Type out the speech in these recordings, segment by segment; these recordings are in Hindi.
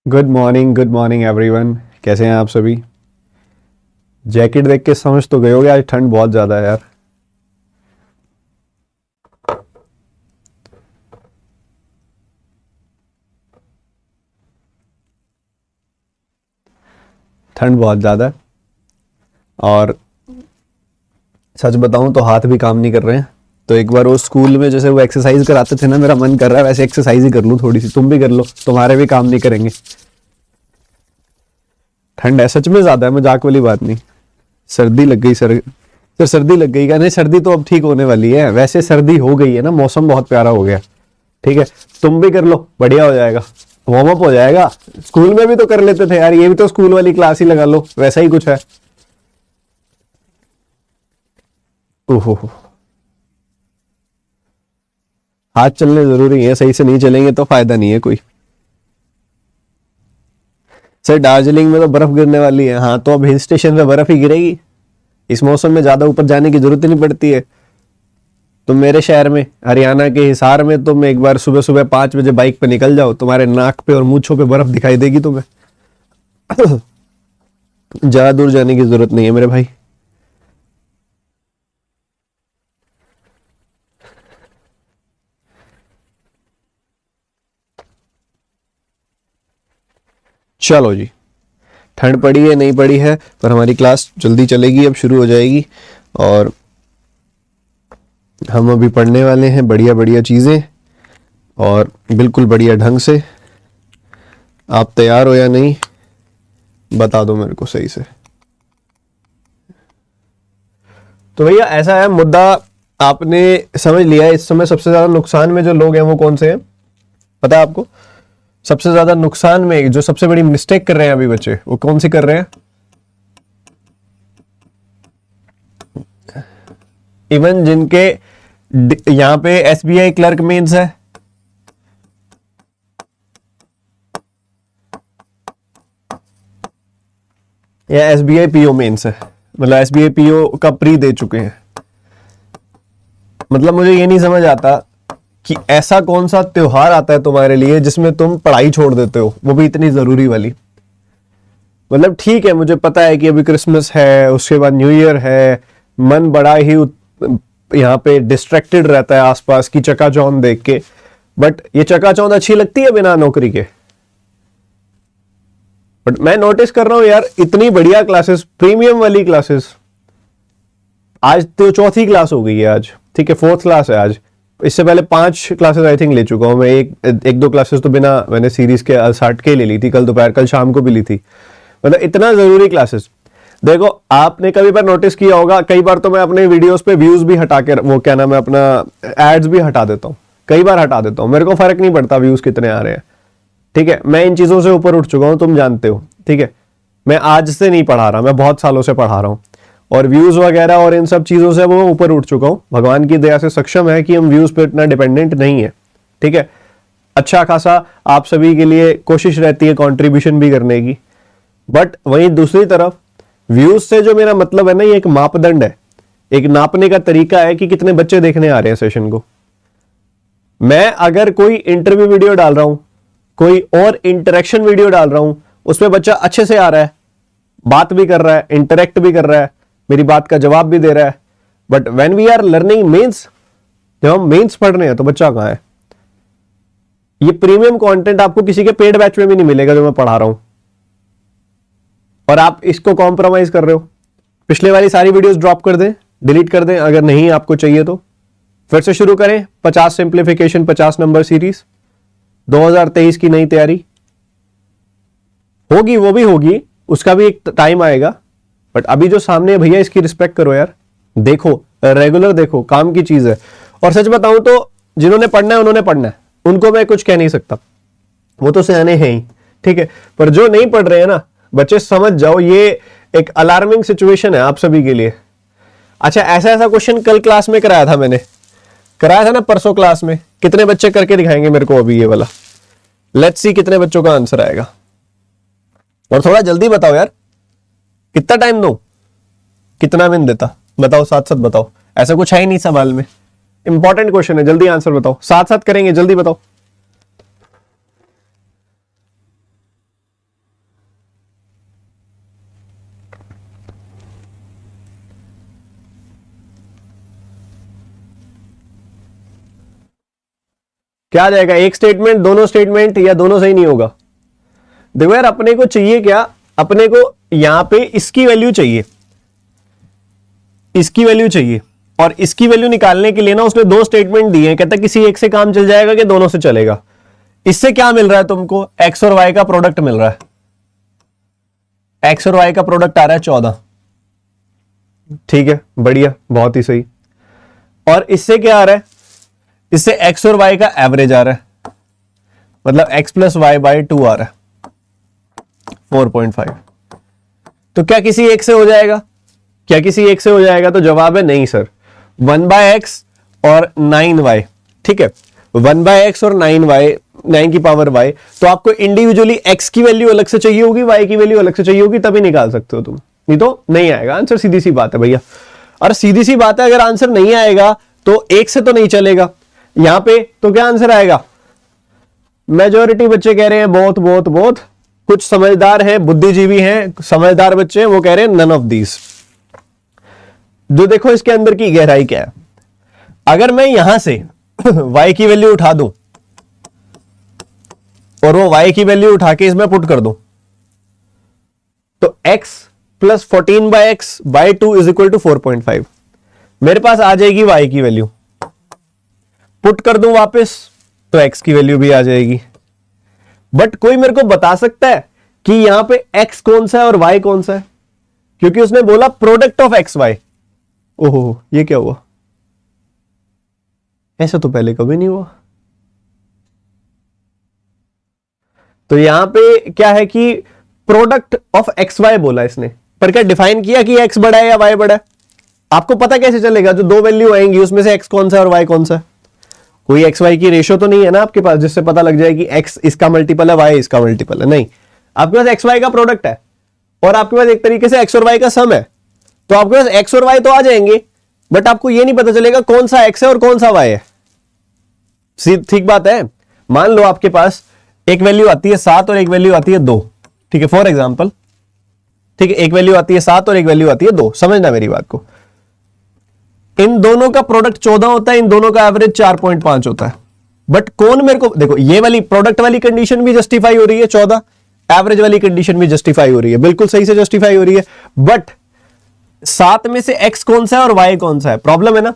Good morning everyone. कैसे हैं आप सभी? जैकेट देख के समझ तो गए होगे आज ठंड बहुत ज़्यादा है यार। ठंड बहुत ज़्यादा है और सच बताऊं तो हाथ भी काम नहीं कर रहे हैं। तो एक बार वो स्कूल में जैसे वो एक्सरसाइज कराते थे ना, मेरा मन कर रहा है वैसे एक्सरसाइज ही कर लूं थोड़ी सी। तुम भी कर लो, तुम्हारे भी काम नहीं करेंगे। ठंड है, सच में ज़्यादा है, मजाक वाली बात नहीं। सर्दी लग गई सर सर्दी लग गई क्या? नहीं, सर्दी तो अब ठीक होने वाली है। वैसे सर्दी हो गई है ना, मौसम बहुत प्यारा हो गया। ठीक है, तुम भी कर लो, बढ़िया हो जाएगा, वार्म अप हो जाएगा। स्कूल में भी तो कर लेते थे यार, ये भी तो स्कूल वाली क्लास ही लगा लो, वैसा ही कुछ है। ओहो, हाथ चलने जरूरी है, सही से नहीं चलेंगे तो फायदा नहीं है कोई। सर दार्जिलिंग में तो बर्फ गिरने वाली है। हाँ, तो अब हिल स्टेशन पे बर्फ ही गिरेगी। इस मौसम में ज्यादा ऊपर जाने की जरूरत ही नहीं पड़ती है। तुम मेरे शहर में हरियाणा के हिसार में तुम एक बार सुबह सुबह 5 बजे बाइक पे निकल जाओ, तुम्हारे नाक पे और मूंछों पे बर्फ दिखाई देगी तुम्हें। ज्यादा दूर जाने की जरूरत नहीं है मेरे भाई। चलो जी, ठंड पड़ी है नहीं पड़ी है, पर हमारी क्लास जल्दी चलेगी, अब शुरू हो जाएगी। और हम अभी पढ़ने वाले हैं बढ़िया बढ़िया चीज़ें, और बिल्कुल बढ़िया ढंग से। आप तैयार हो या नहीं बता दो मेरे को सही से। तो भैया ऐसा है मुद्दा, आपने समझ लिया। इस समय सबसे ज्यादा नुकसान में जो लोग हैं वो कौन से हैं पता है आपको? सबसे ज्यादा नुकसान में जो सबसे बड़ी मिस्टेक कर रहे हैं अभी बच्चे, वो कौन सी कर रहे हैं? इवन जिनके यहाँ पे एसबीआई क्लर्क मेंस है, या एसबीआई पीओ मेंस है, मतलब एसबीआई पीओ का प्री दे चुके हैं। मतलब मुझे ये नहीं समझ आता कि ऐसा कौन सा त्योहार आता है तुम्हारे लिए जिसमें तुम पढ़ाई छोड़ देते हो, वो भी इतनी जरूरी वाली। मतलब ठीक है, मुझे पता है कि अभी क्रिसमस है, उसके बाद न्यू ईयर है, मन बड़ा ही यहाँ पे डिस्ट्रैक्टेड रहता है आसपास की चकाचौंध देख के। बट ये चकाचौंध अच्छी लगती है बिना नौकरी के? बट मैं नोटिस कर रहा हूं यार, इतनी बढ़िया क्लासेस, प्रीमियम वाली क्लासेस, आज तो चौथी क्लास हो गई है आज, ठीक है, 4th क्लास है आज। इससे पहले 5 क्लासेस आई थिंक ले चुका हूं मैं। एक दो क्लासेस तो बिना मैंने सीरीज के साट के ले ली थी, कल दोपहर कल शाम को भी ली थी। मतलब इतना जरूरी क्लासेस। देखो, आपने कभी बार नोटिस किया होगा, कई बार तो मैं अपने वीडियोस पे व्यूज भी हटा के, वो क्या नाम है अपना, एड्स भी हटा देता हूँ, कई बार हटा देता हूँ, मेरे को फर्क नहीं पड़ता व्यूज कितने आ रहे हैं। ठीक है, मैं इन चीजों से ऊपर उठ चुका हूं, तुम जानते हो। ठीक है, मैं आज से नहीं पढ़ा रहा, मैं बहुत सालों से पढ़ा रहा हूं, और व्यूज वगैरह और इन सब चीजों से वो ऊपर उठ चुका हूं। भगवान की दया से सक्षम है कि हम व्यूज पे इतना डिपेंडेंट नहीं है। ठीक है, अच्छा खासा आप सभी के लिए कोशिश रहती है कंट्रीब्यूशन भी करने की। बट वहीं दूसरी तरफ व्यूज से जो मेरा मतलब है ना, ये एक मापदंड है, एक नापने का तरीका है कि कितने बच्चे देखने आ रहे हैं सेशन को। मैं अगर कोई इंटरव्यू वीडियो डाल रहा हूं, कोई और इंटरेक्शन वीडियो डाल रहा हूं, उसमें बच्चा अच्छे से आ रहा है, बात भी कर रहा है, इंटरेक्ट भी कर रहा है, मेरी बात का जवाब भी दे रहा है। But when we are learning means, जब हम मेंस पढ़ रहे हैं तो बच्चा कहां है? ये प्रीमियम कंटेंट आपको किसी के पेड बैच में भी नहीं मिलेगा जो मैं पढ़ा रहा हूं, और आप इसको कॉम्प्रोमाइज कर रहे हो। पिछले वाली सारी वीडियोस ड्रॉप कर दें, डिलीट कर दें, अगर नहीं आपको चाहिए तो फिर से शुरू करें 50 सिंप्लीफिकेशन 50 नंबर सीरीज। 2023 की नई तैयारी होगी, वो भी होगी, उसका भी एक टाइम आएगा। बट अभी जो सामने है भैया, इसकी रिस्पेक्ट करो यार, देखो, रेगुलर देखो, काम की चीज है। और सच बताऊं तो जिन्होंने पढ़ना है उन्होंने पढ़ना है, उनको मैं कुछ कह नहीं सकता, वो तो सियाने हैं ही। ठीक है, पर जो नहीं पढ़ रहे हैं ना, बच्चे समझ जाओ, ये एक अलार्मिंग सिचुएशन है आप सभी के लिए। अच्छा, ऐसा ऐसा क्वेश्चन कल क्लास में कराया था मैंने, कराया था ना परसों क्लास में। कितने बच्चे करके दिखाएंगे मेरे को अभी ये वाला? लेट्स सी कितने बच्चों का आंसर आएगा। और थोड़ा जल्दी बताओ यार, कितना टाइम दो, कितना मिनट देता, बताओ, साथ साथ बताओ। ऐसा कुछ है ही नहीं सवाल में, इंपॉर्टेंट क्वेश्चन है, जल्दी आंसर बताओ, साथ साथ करेंगे, जल्दी बताओ। क्या आ जाएगा? एक स्टेटमेंट, दोनों स्टेटमेंट, या दोनों सही नहीं होगा? देखो यार, अपने को चाहिए क्या? अपने को यहां पे इसकी वैल्यू चाहिए, इसकी वैल्यू चाहिए, और इसकी वैल्यू निकालने के लिए ना उसने दो स्टेटमेंट दिए हैं। कहता है किसी एक से काम चल जाएगा कि दोनों से चलेगा। इससे क्या मिल रहा है तुमको? एक्स और वाई का प्रोडक्ट मिल रहा है। एक्स और वाई का प्रोडक्ट आ रहा है 14। ठीक है, बढ़िया, बहुत ही सही। और इससे क्या आ रहा है? इससे एक्स और वाई का एवरेज आ रहा है, मतलब एक्स प्लस वाई बाई 2 आ रहा है 4.5। तो क्या किसी एक से हो जाएगा? क्या किसी एक से हो जाएगा? तो जवाब है नहीं सर। 1/x और 9y, ठीक है, 1/x और 9y, 9 की पावर y। तो आपको इंडिविजुअली x की वैल्यू अलग से चाहिए होगी, y की वैल्यू अलग से चाहिए होगी, तभी निकाल सकते हो तुम, नहीं तो नहीं आएगा आंसर। सीधी सी बात है भैया। और सीधी सी बात है, अगर आंसर नहीं आएगा तो एक से तो नहीं चलेगा यहां पे, तो क्या आंसर आएगा? मेजॉरिटी बच्चे कह रहे हैं बहुत बहुत बहुत, कुछ समझदार हैं, बुद्धिजीवी हैं, समझदार बच्चे हैं, वो कह रहे हैं नन ऑफ दीज। जो देखो इसके अंदर की गहराई क्या है। अगर मैं यहां से y की वैल्यू उठा दूं और वो y की वैल्यू उठा के इसमें पुट कर दूं, तो x plus 14/x/2 is equal to 4.5। मेरे पास आ जाएगी y की वैल्यू, पुट कर दूं वापस तो x की वैल्यू भी आ जाएगी। बट कोई मेरे को बता सकता है कि यहां पे x कौन सा है और y कौन सा है? क्योंकि उसने बोला प्रोडक्ट ऑफ एक्स वाई। ओहो, ये क्या हुआ? ऐसा तो पहले कभी नहीं हुआ। तो यहां पे क्या है कि प्रोडक्ट ऑफ एक्स वाई बोला इसने, पर क्या डिफाइन किया कि एक्स बड़ा है या वाई बड़ा है? आपको पता कैसे चलेगा? जो दो वैल्यू आएंगी उसमें से एक्स कौन सा है और वाई कौन सा है? कोई एक्स वाई की रेशो तो नहीं है ना आपके पास जिससे पता लग जाए कि एक्स इसका मल्टीपल है, वाई इसका मल्टीपल है। नहीं, आपके पास एक्स वाई का प्रोडक्ट है और आपके पास एक तरीके से एक्स और वाई का सम है। तो आपके पास एक्स और वाई तो आ जाएंगे, बट आपको यह नहीं पता चलेगा कौन सा एक्स है और कौन सा वाई है। ठीक बात है। मान लो आपके पास एक वैल्यू आती है 7 और एक वैल्यू आती है 2, ठीक है, फॉर एग्जाम्पल, ठीक है, एक वैल्यू आती है 7 और एक वैल्यू आती है 2। समझना मेरी बात को, इन दोनों का प्रोडक्ट 14 होता है, इन दोनों का एवरेज 4.5 होता है। बट कौन मेरे को, देखो ये वाली प्रोडक्ट वाली कंडीशन भी जस्टिफाई हो रही है, 14 एवरेज वाली कंडीशन भी जस्टिफाई हो रही है, बिल्कुल सही से जस्टिफाई हो रही है। बट 7 में से x कौन सा है और y कौन सा है? प्रॉब्लम है ना।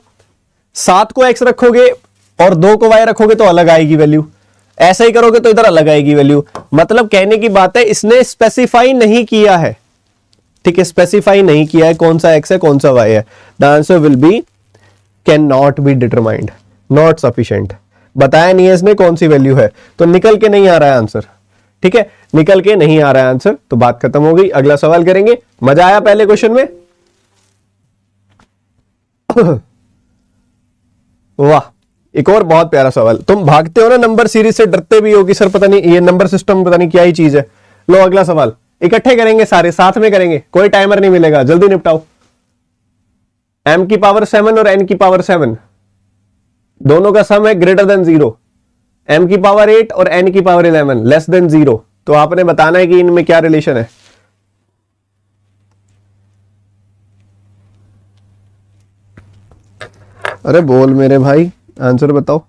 7 को x रखोगे और 2 को y रखोगे तो अलग आएगी वैल्यू, ऐसा ही करोगे तो इधर अलग आएगी वैल्यू। मतलब कहने की बात है इसने स्पेसिफाई नहीं किया है, ठीक है, स्पेसिफाई नहीं किया है कौन सा x है कौन सा y है। The answer will be can not be determined, not sufficient. बताया नहीं है इसने कौन सी वैल्यू है, तो निकल के नहीं आ रहा है आंसर। ठीक है, निकल के नहीं आ रहा है आंसर, तो बात खत्म हो गई। अगला सवाल करेंगे। मजा आया पहले क्वेश्चन में? वाह, एक और बहुत प्यारा सवाल। तुम भागते हो ना नंबर सीरीज से, डरते भी हो कि सर पता नहीं ये नंबर सिस्टम पता नहीं क्या ही चीज है। लो अगला सवाल, इकट्ठे करेंगे, सारे साथ में करेंगे, कोई टाइमर नहीं मिलेगा, जल्दी निपटाओ। m की पावर 7 और n की पावर 7 दोनों का सम है ग्रेटर देन 0। m की पावर 8 और n की पावर 11 लेस देन 0। तो आपने बताना है कि इनमें क्या रिलेशन है। अरे बोल मेरे भाई, आंसर बताओ।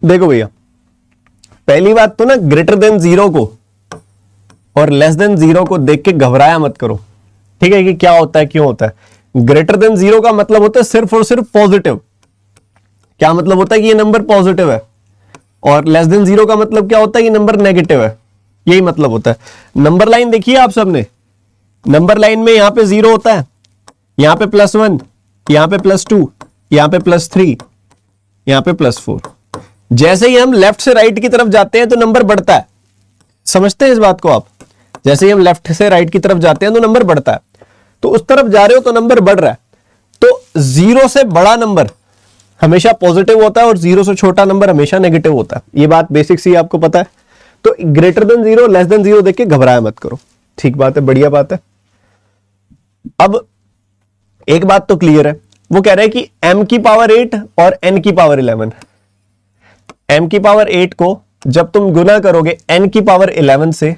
देखो भैया, पहली बात तो ना ग्रेटर देन जीरो को और लेस देन जीरो को देख के घबराया मत करो, ठीक है, कि क्या होता है, क्यों होता है। ग्रेटर देन जीरो का मतलब होता है सिर्फ और सिर्फ पॉजिटिव। क्या मतलब होता है कि ये नंबर पॉजिटिव है, और लेस देन जीरो का मतलब क्या होता है, ये नंबर नेगेटिव है। यही मतलब होता है। नंबर लाइन देखिए आप सबने, नंबर लाइन में यहां पे जीरो होता है, यहां पे +1, यहां पे +2, यहां पे +3, यहां पे +4। जैसे ही हम लेफ्ट से राइट की तरफ जाते हैं तो नंबर बढ़ता है। समझते हैं इस बात को आप? जैसे ही हम लेफ्ट से राइट की तरफ जाते हैं तो नंबर बढ़ता है। तो उस तरफ जा रहे हो तो नंबर बढ़ रहा है। तो जीरो से बड़ा नंबर हमेशा पॉजिटिव होता है और जीरो से छोटा नंबर हमेशा नेगेटिव होता है। ये बात बेसिक सी आपको पता है। तो greater than zero, less than zero देख के घबराया मत करो। ठीक बात है, बढ़िया बात है। अब एक बात तो क्लियर है, वो कह रहे हैं कि m की पावर 8 और n की पावर 11। m की पावर 8 को जब तुम गुना करोगे n की पावर 11 से,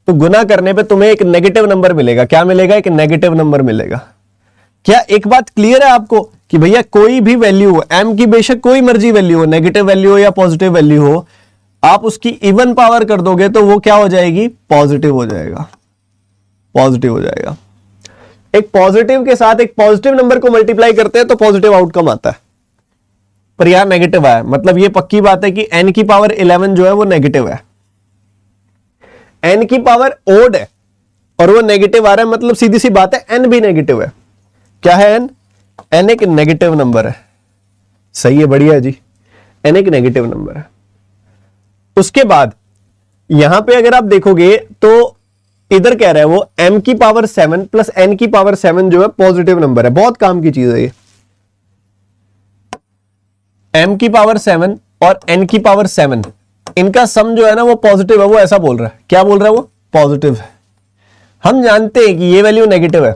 तो गुना करने पे तुम्हें एक नेगेटिव नंबर मिलेगा। क्या मिलेगा? एक नेगेटिव नंबर मिलेगा। क्या एक बात क्लियर है आपको कि भैया कोई भी वैल्यू हो, m की बेशक कोई मर्जी वैल्यू हो, नेगेटिव वैल्यू हो या पॉजिटिव वैल्यू हो, आप उसकी इवन पावर कर दोगे तो वो क्या हो जाएगी? पॉजिटिव हो जाएगा। पॉजिटिव हो जाएगा। एक पॉजिटिव के साथ एक पॉजिटिव नंबर को मल्टीप्लाई करते हैं तो पॉजिटिव आउटकम आता है, पर यहां नेगेटिव आया, मतलब ये पक्की बात है कि n की पावर 11 जो है वो नेगेटिव है। n की पावर ओड है और वो नेगेटिव आ रहा है, मतलब सीधी सी बात है n भी नेगेटिव है। क्या है n? n एक नेगेटिव नंबर है। सही है, बढ़िया है जी। n एक नेगेटिव नंबर है। उसके बाद यहां पे अगर आप देखोगे तो इधर कह रहा है वो m की पावर 7 प्लस n की पावर 7 जो है पॉजिटिव नंबर है। बहुत काम की चीज है ये। m की पावर 7 और n की पावर 7 इनका सम जो है ना वो पॉजिटिव है। वो ऐसा बोल रहा है। क्या बोल रहा है वो? पॉजिटिव है। हम जानते हैं कि ये वैल्यू नेगेटिव है।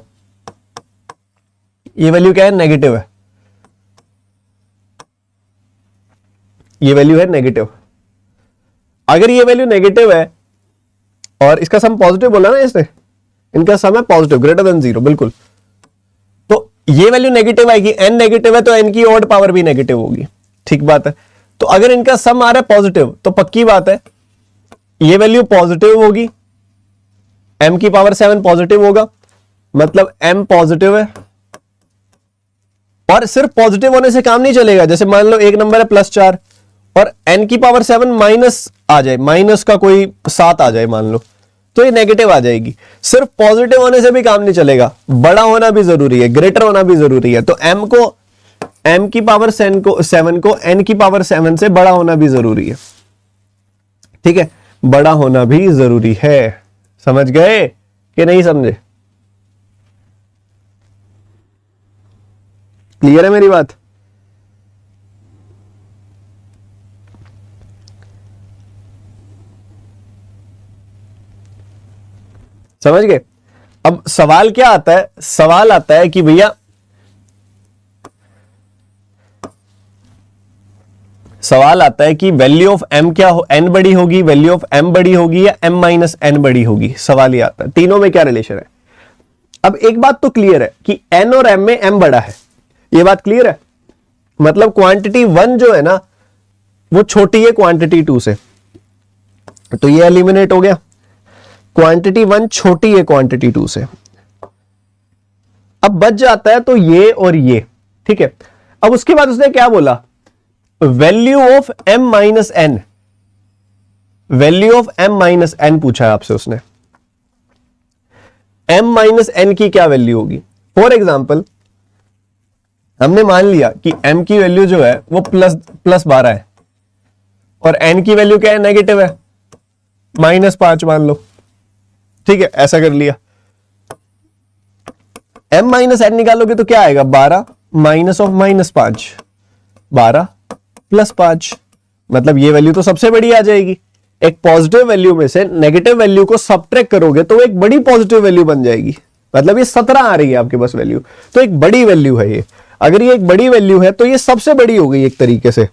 ये वैल्यू क्या है? नेगेटिव है। ये वैल्यू है नेगेटिव। अगर ये वैल्यू नेगेटिव है और इसका सम पॉजिटिव बोला ना इसने, इनका सम है पॉजिटिव, ग्रेटर देन जीरो, बिल्कुल। तो ये वैल्यू नेगेटिव आएगी, n नेगेटिव है तो n की ऑड पावर भी नेगेटिव होगी। ठीक बात है। तो अगर इनका सम आ रहा है पॉजिटिव तो पक्की बात है ये वैल्यू पॉजिटिव होगी, m की पावर 7 पॉजिटिव होगा, मतलब m पॉजिटिव है। और सिर्फ पॉजिटिव होने से काम नहीं चलेगा। जैसे मान लो एक नंबर है +4 और n की पावर 7 माइनस आ जाए, माइनस का कोई 7 आ जाए मान लो, तो ये नेगेटिव आ जाएगी। सिर्फ पॉजिटिव होने से भी काम नहीं चलेगा, बड़ा होना भी जरूरी है, ग्रेटर होना भी जरूरी है। तो m की पावर 7 को n की पावर 7 से बड़ा होना भी जरूरी है। ठीक है, बड़ा होना भी जरूरी है। समझ गए कि नहीं समझे? क्लियर है मेरी बात? समझ गए? अब सवाल क्या आता है? सवाल आता है कि भैया सवाल आता है कि वैल्यू ऑफ m क्या हो, n बड़ी होगी, वैल्यू ऑफ m बड़ी होगी या m माइनस n बड़ी होगी। सवाल ये आता है तीनों में क्या रिलेशन है। अब एक बात तो क्लियर है कि n और m में m बड़ा है। ये बात क्लियर है। मतलब क्वांटिटी 1 जो है ना वो छोटी है क्वांटिटी 2 से, तो ये एलिमिनेट हो गया। क्वांटिटी 1 छोटी है क्वांटिटी 2 से। अब बच जाता है तो ये और ये। ठीक है, अब उसके बाद उसने क्या बोला? Value of m minus n, value of m minus n पूछा है आपसे उसने। m माइनस n की क्या वैल्यू होगी? फॉर एग्जाम्पल हमने मान लिया कि m की वैल्यू जो है वो +12 है और n की वैल्यू क्या है? नेगेटिव है, -5 मान लो। ठीक है, ऐसा कर लिया। m माइनस n निकालोगे तो क्या आएगा? 12 माइनस ऑफ -5, 12 +5, मतलब ये वैल्यू तो सबसे बड़ी आ जाएगी। एक पॉजिटिव वैल्यू में से नेगेटिव वैल्यू को सबट्रैक्ट करोगे तो वो एक बड़ी पॉजिटिव वैल्यू बन जाएगी। मतलब ये 17 आ रही है आपके पास वैल्यू, तो एक बड़ी वैल्यू है ये। अगर ये एक बड़ी वैल्यू है तो ये सबसे बड़ी हो गई एक तरीके से।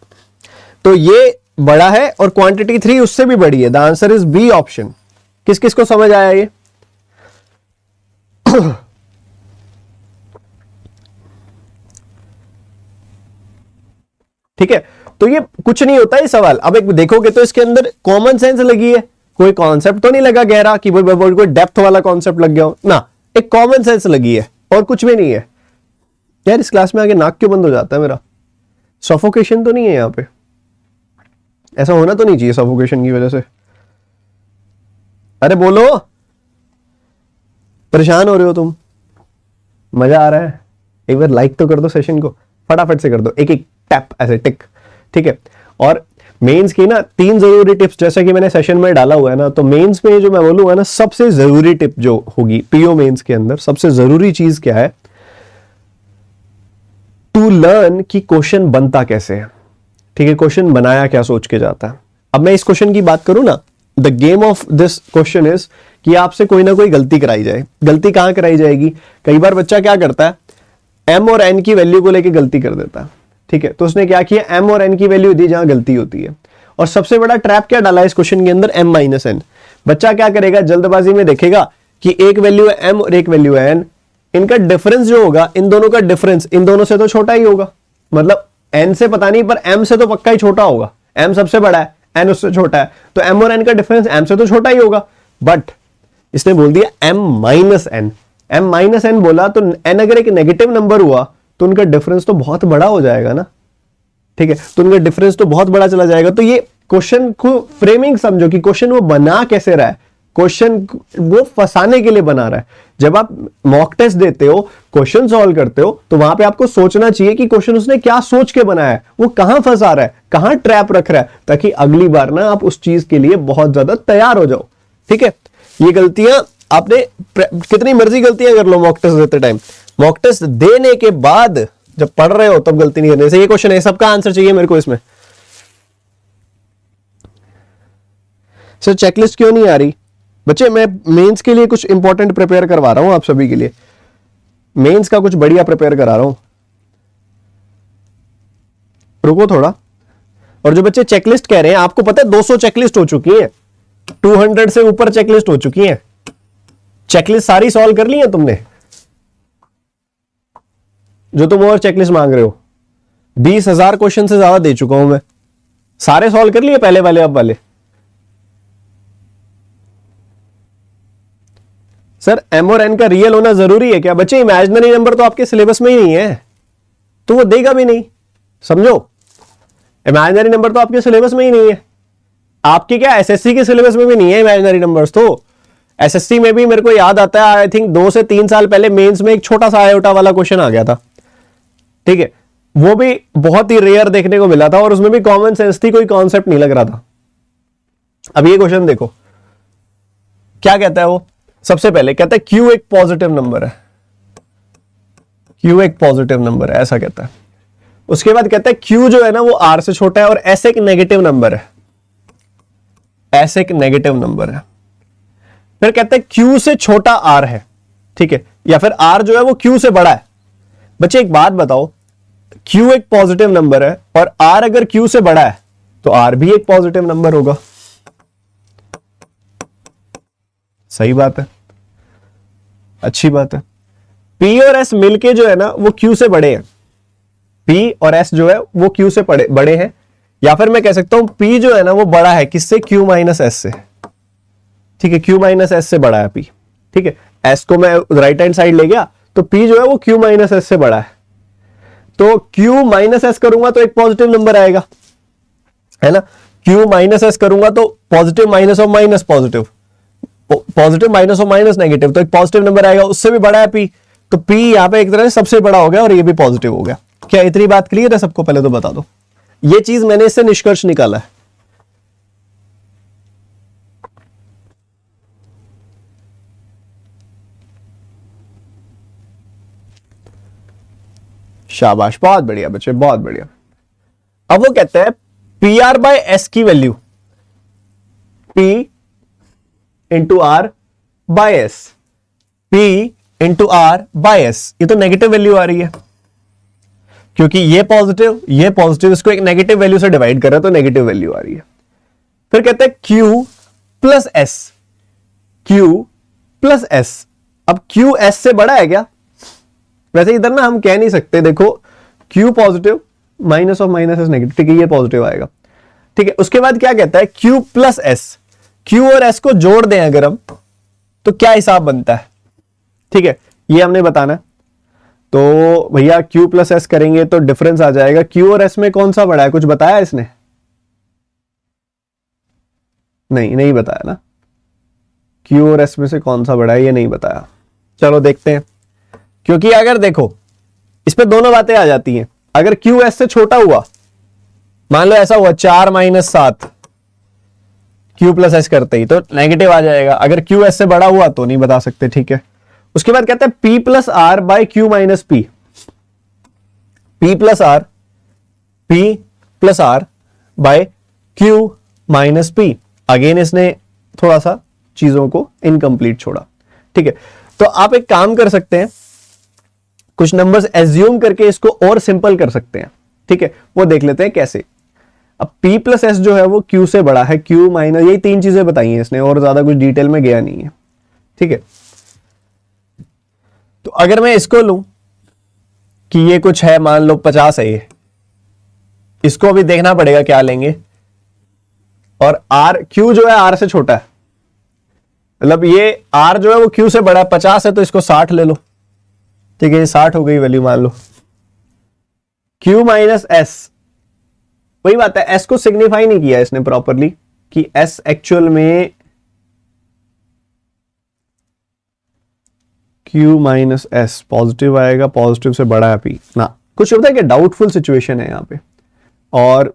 तो ये बड़ा है और क्वांटिटी 3 उससे भी बड़ी है। The answer is B option. किस किस को समझ आया ये? ठीक है, तो ये कुछ नहीं होता है सवाल। अब एक देखोगे तो इसके अंदर कॉमन सेंस लगी है, कोई कॉन्सेप्ट तो नहीं लगा गहरा कि कोई डेप्थ वाला कॉन्सेप्ट लग गया हो ना, एक कॉमन सेंस लगी है और कुछ भी नहीं है। यार इस क्लास में आगे नाक क्यों बंद हो जाता है मेरा? सफोकेशन तो नहीं है यहां पे? ऐसा होना तो नहीं चाहिए सफोकेशन की वजह से। अरे बोलो, परेशान हो रहे हो तुम? मजा आ रहा है? एक बार लाइक तो कर दो सेशन को, फटाफट से कर दो, एक एक टैप ऐसे टिक, ठीक है। और मेंस की ना 3 जरूरी टिप्स जैसा कि मैंने सेशन में डाला हुआ है ना, तो मेंस में जो मैं बोलूंगा ना, सबसे जरूरी टिप जो होगी पीओ मेंस के अंदर, सबसे जरूरी चीज क्या है? टू लर्न कि क्वेश्चन बनता कैसे है, ठीक है, क्वेश्चन बनाया क्या सोच के जाता है। अब मैं इस क्वेश्चन की बात करूं ना, the game of this question is कि आपसे कोई ना कोई गलती कराई जाए। गलती कहां कराई जाएगी? कई बार बच्चा क्या करता है, एम और एन की वैल्यू को लेकर गलती कर देता है, ठीक है। तो उसने क्या किया, एम और एन की वैल्यू दी जहां गलती होती है। और सबसे बड़ा ट्रैप क्या डाला इस क्वेश्चन के अंदर, एम माइनस एन। बच्चा क्या करेगा, जल्दबाजी में देखेगा कि एक वैल्यू है एम और एक वैल्यू है एन, इनका डिफरेंस जो होगा, इन दोनों का डिफरेंस इन दोनों से तो छोटा ही होगा। मतलब एन से पता नहीं, पर एम से तो पक्का ही छोटा होगा। एम सबसे बड़ा है, एन उससे छोटा है, तो एम और एन का डिफरेंस एम से तो छोटा ही होगा। बट इसने बोल दिया M minus N. M minus N बोला तो एन अगर एक नेगेटिव नंबर हुआ तो उनका डिफरेंस तो बहुत बड़ा हो जाएगा ना, ठीक है। तो उनका डिफरेंस तो बहुत बड़ा चला जाएगा। तो ये क्वेश्चन को फ्रेमिंग समझो कि क्वेश्चन वो बना कैसे रहा है, क्वेश्चन वो फंसाने के लिए बना रहा है। जब आप मॉक टेस्ट देते हो, क्वेश्चन सॉल्व करते हो, तो वहां पे आपको सोचना चाहिए कि क्वेश्चन उसने क्या सोच के बनाया है, वो कहां फंसा रहा है, कहां ट्रैप रख रहा है, ताकि अगली बार ना आप उस चीज के लिए बहुत ज्यादा तैयार हो जाओ, ठीक है। ये गलतियां आपने कितनी मर्जी गलतियां कर लो मॉक टेस्ट देते टाइम, मॉक टेस्ट देने के बाद जब पढ़ रहे हो तब गलती नहीं करनी। जैसे ये क्वेश्चन है, सबका आंसर चाहिए मेरे को इसमें। सर चेकलिस्ट क्यों नहीं आ रही? बच्चे मैं मेंस के लिए कुछ इंपॉर्टेंट प्रिपेयर करवा रहा हूं आप सभी के लिए, मेंस का कुछ बढ़िया प्रिपेयर करा रहा हूं, रुको थोड़ा। और जो बच्चे चेकलिस्ट कह रहे हैं, आपको पता है 200 चेकलिस्ट हो चुकी है, 200 से ऊपर चेकलिस्ट हो चुकी है। चेकलिस्ट सारी सॉल्व कर ली है तुमने जो तुम और चेकलिस्ट मांग रहे हो? 20,000 क्वेश्चन से ज्यादा दे चुका हूं मैं, सारे सॉल्व कर लिए पहले वाले अब वाले। सर एम और एन का रियल होना जरूरी है क्या? बच्चे इमेजिनरी नंबर तो आपके सिलेबस में ही नहीं है, तो वो देगा भी नहीं, समझो। इमेजिनरी नंबर तो आपके सिलेबस में ही नहीं है। आपके क्या एसएससी के सिलेबस में भी नहीं है इमेजिनरी नंबर्स। तो एसएससी में भी मेरे को याद आता है, आई थिंक 2 से 3 साल पहले मेंस में एक छोटा सा आयोटा वाला क्वेश्चन आ गया था, ठीक है। वो भी बहुत ही रेयर देखने को मिला था और उसमें भी कॉमन सेंस थी, कोई कॉन्सेप्ट नहीं लग रहा था। अब ये क्वेश्चन देखो क्या कहता है वो। सबसे पहले कहता है क्यू एक पॉजिटिव नंबर है, क्यू एक पॉजिटिव नंबर है ऐसा कहता है। उसके बाद कहता है क्यू जो है ना वो आर से छोटा है और एस एक नेगेटिव नंबर है, एस एक नेगेटिव नंबर है। फिर कहता है क्यू से छोटा आर है, ठीक है, या फिर आर जो है वो क्यू से बड़ा है। बच्चे एक बात बताओ, क्यू एक पॉजिटिव नंबर है और आर अगर क्यू से बड़ा है तो आर भी एक पॉजिटिव नंबर होगा। सही बात है, अच्छी बात है। P और S मिलके जो है ना वो Q से बड़े हैं, P और S जो है वो Q से बड़े हैं, या फिर मैं कह सकता हूं P जो है ना वो बड़ा है किससे, Q माइनस S से, ठीक है। Q माइनस S से बड़ा है P, ठीक है। S को मैं राइट हैंड साइड ले गया तो P जो है वो Q माइनस S से बड़ा है। तो Q माइनस S करूंगा तो एक पॉजिटिव नंबर आएगा, है ना। Q माइनस S करूंगा तो पॉजिटिव माइनस और माइनस पॉजिटिव, पॉजिटिव माइनस और माइनस नेगेटिव, तो एक पॉजिटिव नंबर आएगा, उससे भी बड़ा है P। तो P यहां पे एक तरह से सबसे बड़ा हो गया और ये भी पॉजिटिव हो गया। क्या इतनी बात क्लियर है सबको? पहले तो बता दो, ये चीज मैंने इससे निष्कर्ष निकाला है। शाबाश, बहुत बढ़िया बच्चे, बहुत बढ़िया। अब वो कहते हैं पी आर बाय एस की value, P into R by S, P into R by S, ये तो नेगेटिव वैल्यू आ रही है क्योंकि ये पॉजिटिव इसको एक नेगेटिव वैल्यू से डिवाइड कर रहा है तो नेगेटिव वैल्यू आ रही है। फिर कहते हैं Q plus S, Q plus S. अब Q S से बड़ा है क्या? वैसे इधर ना हम कह नहीं सकते, देखो Q positive minus of minus S negative, ठीक है, ये पॉजिटिव आएगा। ठीक है, उसके बाद क्या कहता है, Q प्लस एस, Q और S को जोड़ दें अगर हम, तो क्या हिसाब बनता है। ठीक है, ये हमने बताना है। तो भैया Q प्लस एस करेंगे तो डिफरेंस आ जाएगा। Q और S में कौन सा बड़ा है, कुछ बताया इसने? नहीं बताया ना। Q और S में से कौन सा बड़ा है, ये नहीं बताया। चलो देखते हैं, क्योंकि अगर देखो इस पे दोनों बातें आ जाती हैं। अगर Q S से छोटा हुआ, मान लो ऐसा हुआ 4 माइनस 7 Q प्लस एस करते ही, तो नेगेटिव आ जाएगा। अगर Q S से बड़ा हुआ तो नहीं बता सकते। ठीक है, उसके बाद कहते हैं P plus R by Q minus P, P plus R by Q minus P. Again इसने थोड़ा सा चीजों को इनकम्प्लीट छोड़ा। ठीक है, तो आप एक काम कर सकते हैं, कुछ नंबर्स एज्यूम करके इसको और सिंपल कर सकते हैं। ठीक है, वो देख लेते हैं कैसे। अब P प्लस एस जो है वो Q से बड़ा है, Q माइनस, यही 3 चीजें बताई हैं इसने, और ज्यादा कुछ डिटेल में गया नहीं है। ठीक है, तो अगर मैं इसको लूं कि ये कुछ है, मान लो 50 है, ये इसको अभी देखना पड़ेगा क्या लेंगे। और R, Q जो है R से छोटा है, मतलब ये R जो है वो Q से बड़ा है, 50 है तो इसको 60 ले लो। ठीक है, ये 60 हो गई वैल्यू मान लो। Q माइनस एस, वही बात है, S को सिग्निफाई नहीं किया इसने प्रॉपरली कि S एक्चुअल में Q माइनस एस पॉजिटिव आएगा, पॉजिटिव से बड़ा है P ना, कुछ होता है कि डाउटफुल सिचुएशन है यहां पे। और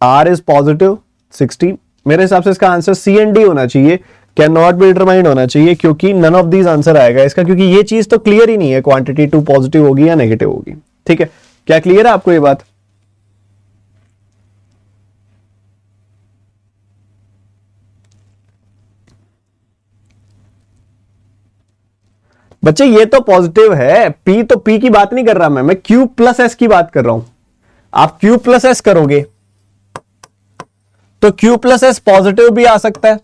R इज पॉजिटिव 60, मेरे हिसाब से इसका आंसर C एंड D होना चाहिए, कैन नॉट बी डिटरमाइंड होना चाहिए, क्योंकि नन ऑफ दीज आंसर आएगा इसका, क्योंकि ये चीज तो क्लियर ही नहीं है क्वांटिटी 2 पॉजिटिव होगी या नेगेटिव होगी। ठीक है, क्या क्लियर है आपको ये बात? बच्चे ये तो पॉजिटिव है, P तो P की बात नहीं कर रहा मैं Q प्लस एस की बात कर रहा हूं। आप Q प्लस एस करोगे तो Q प्लस एस पॉजिटिव भी आ सकता है,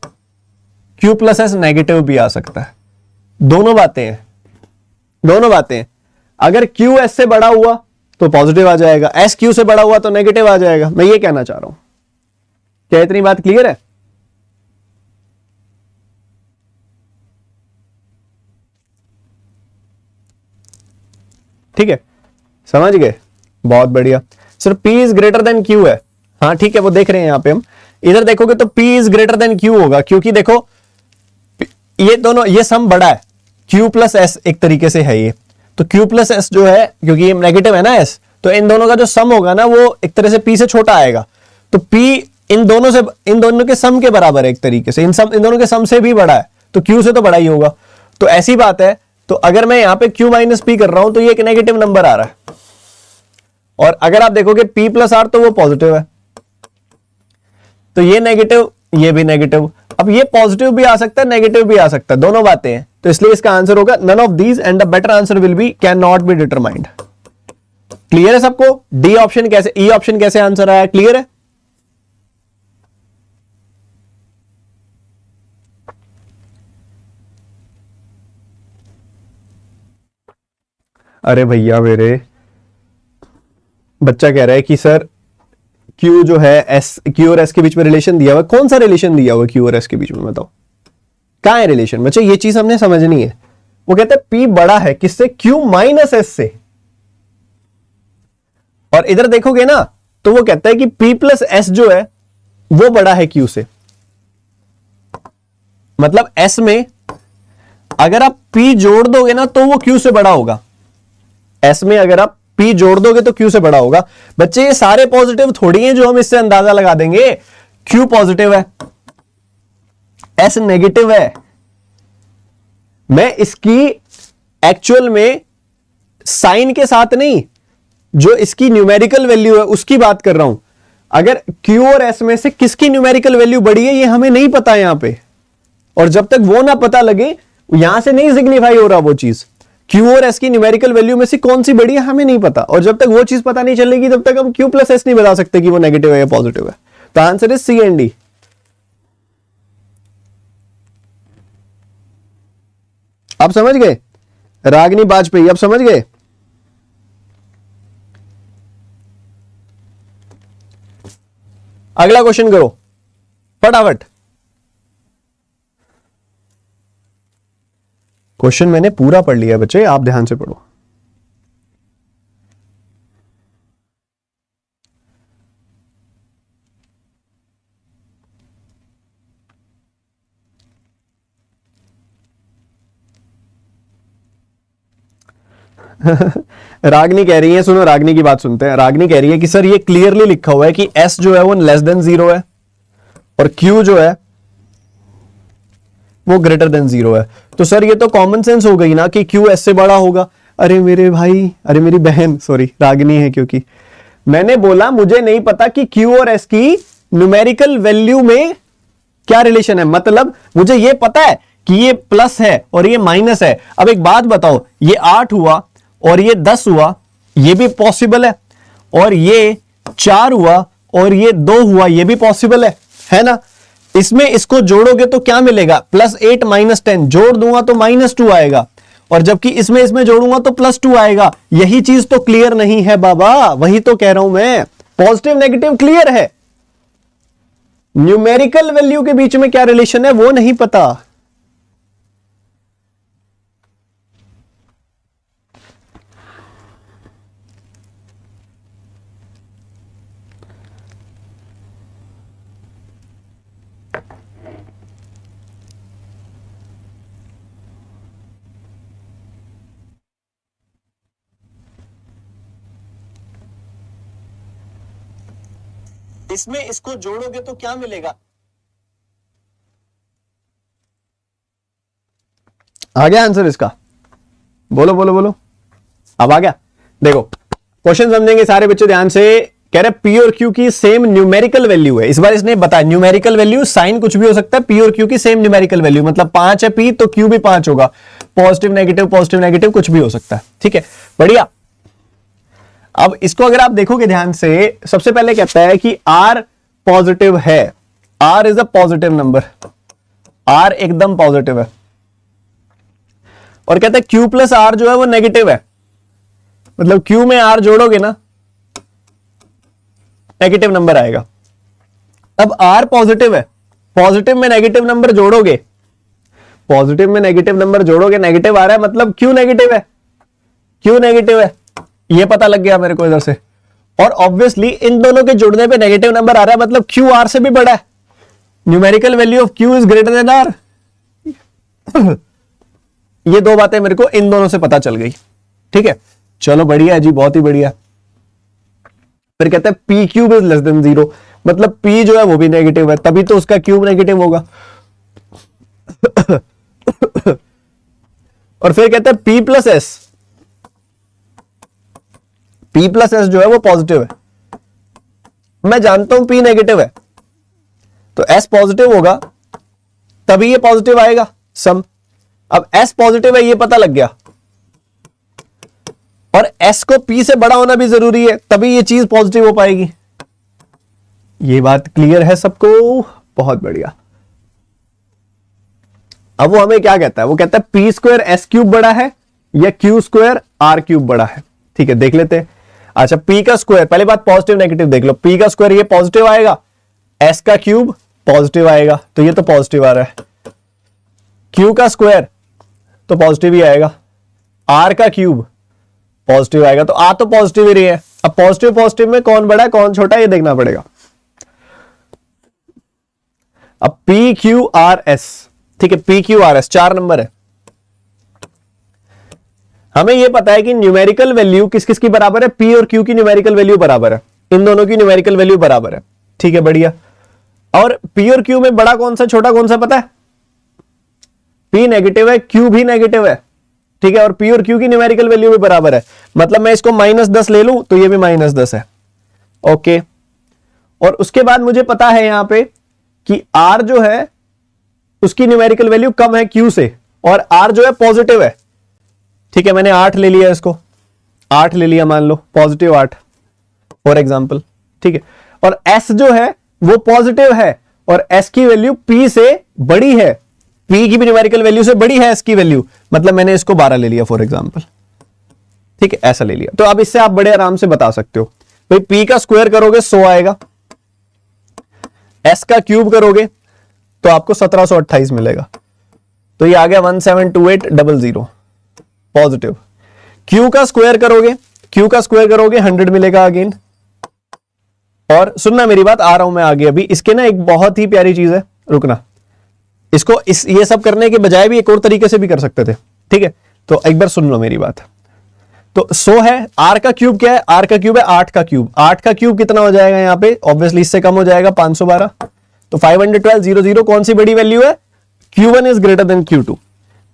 Q प्लस एस नेगेटिव भी आ सकता है। दोनों बातें हैं, दोनों बातें हैं। अगर Q S से बड़ा हुआ तो पॉजिटिव आ जाएगा, S Q से बड़ा हुआ तो नेगेटिव आ जाएगा। मैं ये कहना चाह रहा हूं, क्या इतनी बात क्लियर है? ठीक है, समझ गए? बहुत बढ़िया sir. P is greater then Q है, हाँ ठीक है, वो देख रहे हैं यहां पे हम। इधर देखोगे तो P is greater then Q होगा, क्योंकि देखो ये दोनों, ये सम बड़ा है, Q प्लस एस एक तरीके से है ये, तो Q प्लस एस जो है, क्योंकि ये नेगेटिव है ना S, तो इन दोनों का जो सम होगा ना वो एक तरह से P से छोटा आएगा। तो P इन दोनों के सम के बराबर है एक तरीके से, इन दोनों के सम से भी बड़ा है, तो Q से तो बड़ा ही होगा। तो ऐसी बात है, तो अगर मैं यहां पे Q माइनस पी कर रहा हूं तो ये एक नेगेटिव नंबर आ रहा है, और अगर आप देखोगे P प्लस आर तो वो पॉजिटिव है, तो ये नेगेटिव, ये भी नेगेटिव। अब ये पॉजिटिव भी आ सकता है, नेगेटिव भी आ सकता है, दोनों बातें हैं, तो इसलिए इसका आंसर होगा none of these and the better answer will be can not be determined. Clear है सबको? डी ऑप्शन कैसे, ई ऑप्शन कैसे आंसर आया, क्लियर है? अरे भैया मेरे, बच्चा कह रहा है कि सर Q जो है Q और S के बीच में रिलेशन दिया हुआ, कौन सा रिलेशन दिया हुआ Q और S के बीच में, बताओ कहां है रिलेशन? बच्चे ये चीज हमने समझनी है। वो कहते हैं P बड़ा है किससे, Q माइनस S से, और इधर देखोगे ना तो वो कहता है कि P प्लस S जो है वो बड़ा है Q से। मतलब S में अगर आप P जोड़ दोगे ना तो वो Q से बड़ा होगा, S में अगर आप P जोड़ दोगे तो Q से बड़ा होगा। बच्चे ये सारे पॉजिटिव थोड़ी हैं जो हम इससे अंदाजा लगा देंगे। Q पॉजिटिव है, S नेगेटिव है, मैं इसकी एक्चुअल में साइन के साथ नहीं, जो इसकी न्यूमेरिकल वैल्यू है उसकी बात कर रहा हूं। अगर Q और S में से किसकी न्यूमेरिकल वैल्यू बड़ी है ये हमें नहीं पता यहां पे, और जब तक वो ना पता लगे यहां से नहीं सिग्निफाई हो रहा वो चीज। Q और S की न्यूमेरिकल वैल्यू में से कौन सी बड़ी है हमें नहीं पता, और जब तक वो चीज पता नहीं चलेगी तब तक हम Q प्लस S नहीं बता सकते कि वो नेगेटिव है या पॉजिटिव है। तो answer is C and D. आप समझ गए? रागिनी बाजपेयी, आप समझ गए? अगला क्वेश्चन करो फटाफट। क्वेश्चन मैंने पूरा पढ़ लिया बच्चे, आप ध्यान से पढ़ो। रागनी कह रही है, सुनो रागनी की बात सुनते हैं। रागनी कह रही है कि सर ये क्लियरली लिखा हुआ है कि s जो है वो लेस देन 0 है और q जो है वो ग्रेटर देन 0 है। तो सर ये तो कॉमन सेंस हो गई ना कि q s से बड़ा होगा। अरे मेरे भाई, अरे मेरी बहन, सॉरी रागनी है, क्योंकि मैंने बोला मुझे नहीं पता कि q और s की न्यूमेरिकल वैल्यू में क्या रिलेशन है। मतलब मुझे ये पता है कि ये प्लस है और ये माइनस है। अब एक बात बताओ, ये 8 हुआ और ये 10 हुआ, ये भी पॉसिबल है, और ये 4 हुआ और ये 2 हुआ, ये भी पॉसिबल है ना। इसमें इसको जोड़ोगे तो क्या मिलेगा, +8 - 10, जोड़ दूंगा तो -2 आएगा, और जबकि इसमें जोड़ूंगा तो +2 आएगा। यही चीज तो क्लियर नहीं है बाबा, वही तो कह रहा हूं मैं। पॉजिटिव नेगेटिव क्लियर है, न्यूमेरिकल वैल्यू के बीच में क्या रिलेशन है वो नहीं पता। इसमें इसको जोड़ोगे तो क्या मिलेगा, आ गया आंसर इसका? बोलो बोलो बोलो, अब आ गया। देखो क्वेश्चन समझेंगे सारे बच्चे ध्यान से। कह रहे पी और क्यू की सेम न्यूमेरिकल वैल्यू है। इस बार इसने बताया न्यूमेरिकल वैल्यू, साइन कुछ भी हो सकता है। पी और क्यू की सेम न्यूमेरिकल वैल्यू, मतलब 5 है पी तो क्यू भी 5 होगा। पॉजिटिव नेगेटिव कुछ भी हो सकता है, ठीक है, बढ़िया। अब इसको अगर आप देखोगे ध्यान से, सबसे पहले कहता है कि आर पॉजिटिव है, R is a positive number, R एकदम पॉजिटिव है, और कहता है क्यू प्लस आर जो है वो नेगेटिव है। मतलब क्यू में आर जोड़ोगे ना नेगेटिव नंबर आएगा। अब आर पॉजिटिव है, पॉजिटिव में नेगेटिव नंबर जोड़ोगे, पॉजिटिव में नेगेटिव नंबर जोड़ोगे, नेगेटिव आ रहा है, मतलब क्यू नेगेटिव है, क्यू नेगेटिव है, ये पता लग गया मेरे को इधर से। और ऑब्वियसली इन दोनों के जुड़ने पे नेगेटिव नंबर आ रहा है, मतलब क्यू आर से भी बड़ा है। Numerical value of Q is greater than R. ये दो बातें मेरे को इन दोनों से पता चल गई, ठीक है, चलो बढ़िया है जी, बहुत ही बढ़िया। फिर कहते हैं P cube is less than 0, मतलब पी जो है वो भी नेगेटिव है, तभी तो उसका क्यूब नेगेटिव होगा। और फिर कहते हैं P plus S, P plus S जो है वो पॉजिटिव है। मैं जानता हूं पी नेगेटिव है, तो एस पॉजिटिव होगा तभी ये पॉजिटिव आएगा सम। अब एस पॉजिटिव है ये पता लग गया, और एस को पी से बड़ा होना भी जरूरी है, तभी ये चीज पॉजिटिव हो पाएगी। ये बात क्लियर है सबको? बहुत बढ़िया। अब वो हमें क्या कहता है, वो कहता है पी स्क्वायर एस क्यूब बड़ा है या क्यू स्क्वायर आर क्यूब बड़ा है। ठीक है, देख लेते हैं। अच्छा, पी का स्क्वायर, पहले बात पॉजिटिव नेगेटिव देख लो। पी का स्क्वायर ये पॉजिटिव आएगा, एस का क्यूब पॉजिटिव आएगा, तो ये तो पॉजिटिव आ रहा है। क्यू का स्क्वायर तो पॉजिटिव ही आएगा, आर का क्यूब पॉजिटिव आएगा, तो आ तो पॉजिटिव ही रही है। अब पॉजिटिव पॉजिटिव में कौन बड़ा है कौन छोटा है ये देखना पड़ेगा। अब पी क्यू आर एस, ठीक है, P Q R S 4 number है। हमें यह पता है कि न्यूमेरिकल वैल्यू किस किस की बराबर है, पी और क्यू की न्यूमेरिकल वैल्यू बराबर है, इन दोनों की न्यूमेरिकल वैल्यू बराबर है। ठीक है, बढ़िया। और पी और क्यू में बड़ा कौन सा छोटा कौन सा पता है? पी नेगेटिव है, क्यू भी नेगेटिव है, ठीक है, और पी और क्यू की न्यूमेरिकल वैल्यू भी बराबर है। मतलब मैं इसको -10 ले लूं तो ये भी -10 है। ओके, और उसके बाद मुझे पता है यहां पे कि आर जो है उसकी न्यूमेरिकल वैल्यू कम है क्यू से, और आर जो है पॉजिटिव है। ठीक है, मैंने 8 ले लिया, इसको 8 ले लिया, मान लो पॉजिटिव 8 फॉर एग्जाम्पल। ठीक है, और एस जो है वो पॉजिटिव है, और एस की वैल्यू पी से बड़ी है, पी की भी न्यूमेरिकल वैल्यू से बड़ी है एस की वैल्यू, मतलब मैंने इसको 12 ले लिया फॉर एग्जाम्पल। ठीक है, ऐसा ले लिया। तो अब इससे आप बड़े आराम से बता सकते हो भाई, पी का स्क्वायर करोगे 100 आएगा, एस का क्यूब करोगे तो आपको 1728 मिलेगा, तो ये आ गया 172800 पॉजिटिव। क्यू का स्क्वायर करोगे, क्यू का स्क्वायर करोगे 100 मिलेगा अगेन। और सुनना मेरी बात, आ रहा हूं मैं आगे अभी। इसके ना एक बहुत ही प्यारी चीज है, रुकना, इसको ये सब करने के बजाय भी एक और तरीके से भी कर सकते थे, ठीक है? तो एक बार सुन लो मेरी बात। तो 100 है, आर का क्यूब क्या है? आर का क्यूब है 8 का क्यूब। 8 का क्यूब कितना हो जाएगा यहां पे? ऑब्वियसली इससे कम हो जाएगा, 512। तो 512 कौन सी बड़ी वैल्यू है? Q1 is greater then Q2।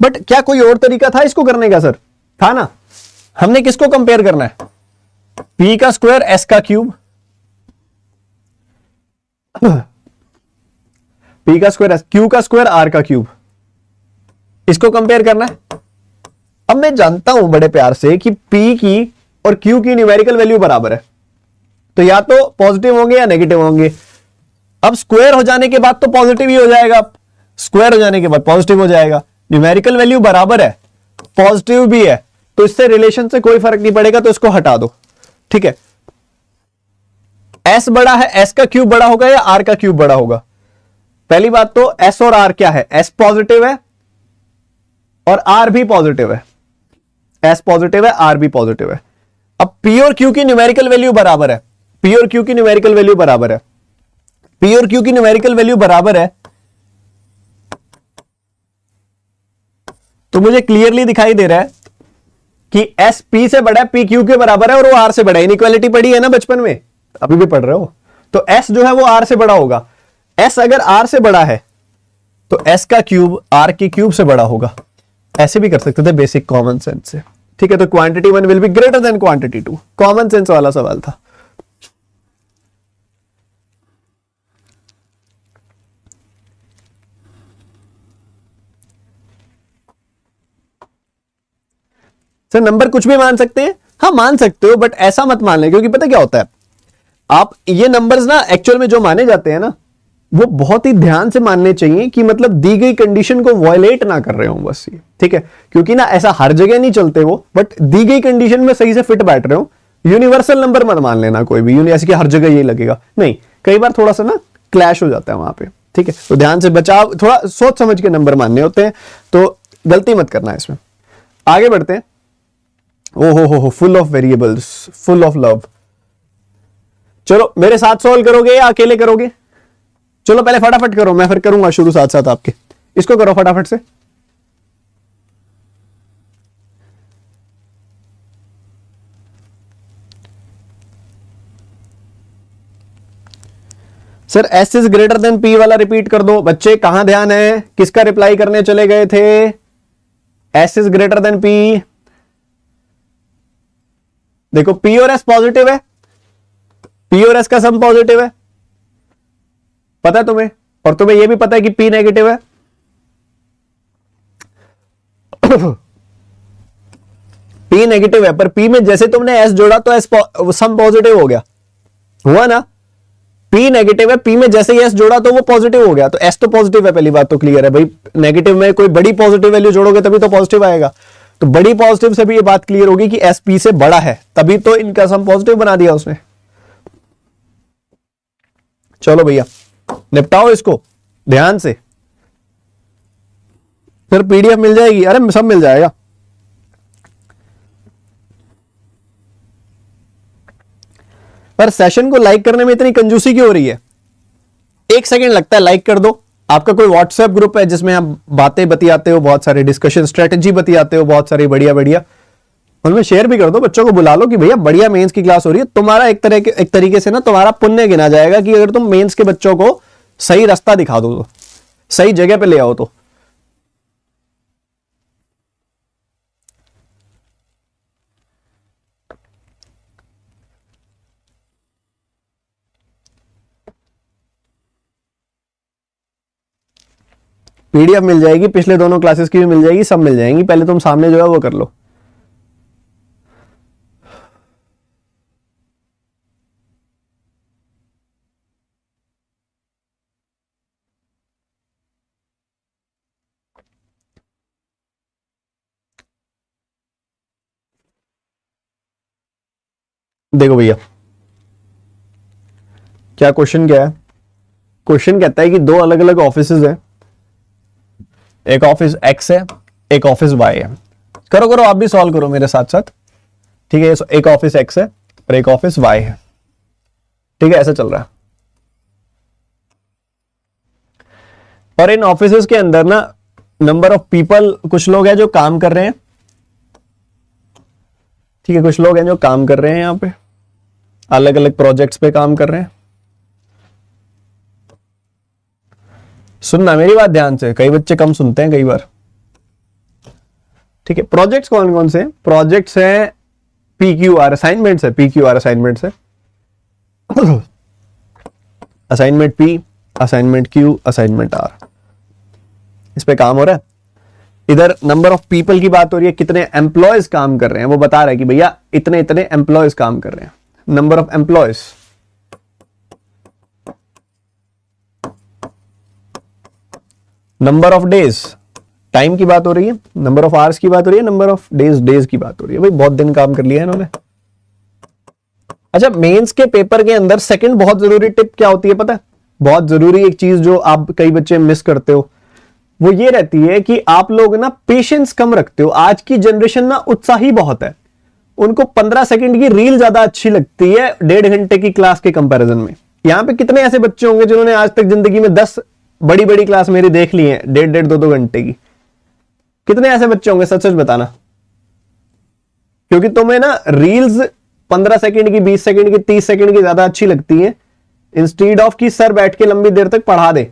But क्या कोई और तरीका था इसको करने का? सर था ना। हमने किसको कंपेयर करना है? P का स्क्वायर S का क्यूब, P का स्क्वायर Q का स्क्वायर R का क्यूब, इसको कंपेयर करना है। अब मैं जानता हूं बड़े प्यार से कि P की और Q की न्यूमेरिकल वैल्यू बराबर है, तो या तो पॉजिटिव होंगे या नेगेटिव होंगे। अब स्क्वायर हो जाने के बाद तो पॉजिटिव ही हो जाएगा, स्क्वायर हो जाने के बाद पॉजिटिव हो जाएगा। न्यूमेरिकल वैल्यू बराबर है, पॉजिटिव भी है, तो इससे रिलेशन से कोई फर्क नहीं पड़ेगा, तो इसको हटा दो, ठीक है? S बड़ा है, S का क्यूब बड़ा होगा या R का क्यूब बड़ा होगा? पहली बात तो S और R क्या है? S पॉजिटिव है और R भी पॉजिटिव है। S पॉजिटिव है, R भी पॉजिटिव है। अब P और Q की न्यूमेरिकल वैल्यू बराबर है, P और Q की न्यूमेरिकल वैल्यू बराबर है, P और Q की न्यूमेरिकल वैल्यू बराबर है, तो मुझे क्लियरली दिखाई दे रहा है कि S P से बड़ा है, P Q के बराबर है और वो R से बड़ा है। इनइक्वालिटी पढ़ी है ना बचपन में, अभी भी पढ़ रहे हो? तो S जो है वो R से बड़ा होगा। S अगर R से बड़ा है तो S का क्यूब R की क्यूब से बड़ा होगा। ऐसे भी कर सकते थे बेसिक कॉमन सेंस से, ठीक है? तो quantity 1 will be greater than quantity 2। Common sense वाला सवाल था। सर नंबर कुछ भी मान सकते हैं? हाँ मान सकते हो, बट ऐसा मत मान ले, क्योंकि पता क्या होता है, आप ये नंबर्स ना एक्चुअल में जो माने जाते हैं ना, वो बहुत ही ध्यान से मानने चाहिए कि मतलब दी गई कंडीशन को वायलेट ना कर रहे हो बस, ये ठीक है? क्योंकि ना ऐसा हर जगह नहीं चलते वो, बट दी गई कंडीशन में सही से फिट बैठ रहे हो। यूनिवर्सल नंबर मत मान लेना कोई भी, ऐसे कि हर जगह ये लगेगा, नहीं। कई बार थोड़ा सा ना क्लैश हो जाता है वहां पे, ठीक है? तो ध्यान से बचाव, थोड़ा सोच समझ के नंबर मानने होते हैं, तो गलती मत करना इसमें। आगे बढ़ते हैं। हो full of variables, full of love. चलो मेरे साथ सॉल्व करोगे या अकेले करोगे? चलो पहले फटाफट करो, मैं फिर करूंगा शुरू साथ साथ आपके। इसको करो फटाफट से। Sir S is greater then P वाला रिपीट कर दो। बच्चे कहां ध्यान है? किसका रिप्लाई करने चले गए थे? S is greater then P। देखो P और S पॉजिटिव है, P और S का सम पॉजिटिव है, पता है तुम्हें? और तुम्हें यह भी पता है कि P नेगेटिव है। P नेगेटिव है, पर P में जैसे तुमने S जोड़ा तो S सम पॉजिटिव हो गया, हुआ ना? P नेगेटिव है, P में जैसे S जोड़ा तो वो पॉजिटिव हो गया, तो S तो पॉजिटिव है। पहली बात तो क्लियर है भाई, नेगेटिव में कोई बड़ी पॉजिटिव वैल्यू जोड़ोगे तभी तो पॉजिटिव आएगा। तो बड़ी पॉजिटिव से भी ये बात क्लियर होगी कि S P से बड़ा है, तभी तो इनका सम पॉजिटिव बना दिया उसने। चलो भैया निपटाओ इसको ध्यान से, फिर PDF मिल जाएगी। अरे सब मिल जाएगा। पर सेशन को लाइक करने में इतनी कंजूसी क्यों हो रही है? 1 सेकंड लगता है, लाइक कर दो। आपका कोई व्हाट्सएप ग्रुप है जिसमें आप बातें बतियाते हो, बहुत सारे डिस्कशन स्ट्रेटेजी बतियाते हो, बहुत सारी बढ़िया बढ़िया, उनमें शेयर भी कर दो। बच्चों को बुला लो कि भैया बढ़िया मेंस की क्लास हो रही है। तुम्हारा एक तरीके से ना तुम्हारा पुण्य गिना जाएगा कि अगर तुम मेंस के बच्चों को सही रास्ता दिखा दो, तो सही जगह पे ले आओ। तो PDF मिल जाएगी, पिछले दोनों क्लासेस की भी मिल जाएगी, सब मिल जाएंगी। पहले तुम सामने जो है वो कर लो। देखो भैया क्या क्वेश्चन क्या है। क्वेश्चन कहता है कि दो अलग अलग ऑफिसेज हैं, एक ऑफिस एक्स है, एक ऑफिस वाई है। करो करो, आप भी सॉल्व करो मेरे साथ साथ, ठीक है। एक ऑफिस एक्स है और एक ऑफिस वाई है, ठीक है, ऐसा चल रहा है। और इन ऑफिसेज के अंदर ना नंबर ऑफ पीपल, कुछ लोग हैं जो काम कर रहे हैं, ठीक है, कुछ लोग हैं जो काम कर रहे हैं, यहां पे अलग अलग प्रोजेक्ट्स पे काम कर रहे हैं। सुनना मेरी बात ध्यान से, कई बच्चे कम सुनते हैं कई बार, ठीक है। प्रोजेक्ट्स कौन कौन से? प्रोजेक्ट्स हैं PQR, असाइनमेंट्स है, PQR असाइनमेंट्स है, assignment P, assignment Q, assignment R, इस पे काम हो रहा है। इधर नंबर ऑफ पीपल की बात हो रही है, कितने एम्प्लॉयज काम कर रहे हैं, वो बता रहा है कि भैया इतने इतने एम्प्लॉयज काम कर रहे हैं, number of employees. Number of days, time की बात हो रही है, नंबर ऑफ आवर्स की बात हो रही है, नंबर ऑफ डेज, डेज की बात हो रही है। भाई बहुत दिन काम कर लिया है इन्होंने। अच्छा, मेंस के पेपर के अंदर सेकंड बहुत जरूरी टिप क्या होती है पता है? बहुत जरूरी एक चीज जो आप कई बच्चे मिस करते हो, वो ये रहती है कि आप लोग ना पेशेंस कम रखते हो। आज की जनरेशन ना उत्साही बहुत है, उनको 15 सेकंड की रील ज्यादा अच्छी लगती है 1.5 घंटे की क्लास के कंपैरिजन में। यहां पे कितने ऐसे बच्चे होंगे जिन्होंने आज तक जिंदगी में 10 बड़ी बड़ी क्लास मेरी देख ली है 1.5 2 घंटे की? कितने ऐसे बच्चे होंगे, सच सच बताना। क्योंकि तुम्हें ना रील्स 15 सेकंड की, 20 सेकंड की, 30 सेकंड की ज्यादा अच्छी लगती है, इंस्टीड ऑफ कि सर बैठ के लंबी देर तक पढ़ा दे।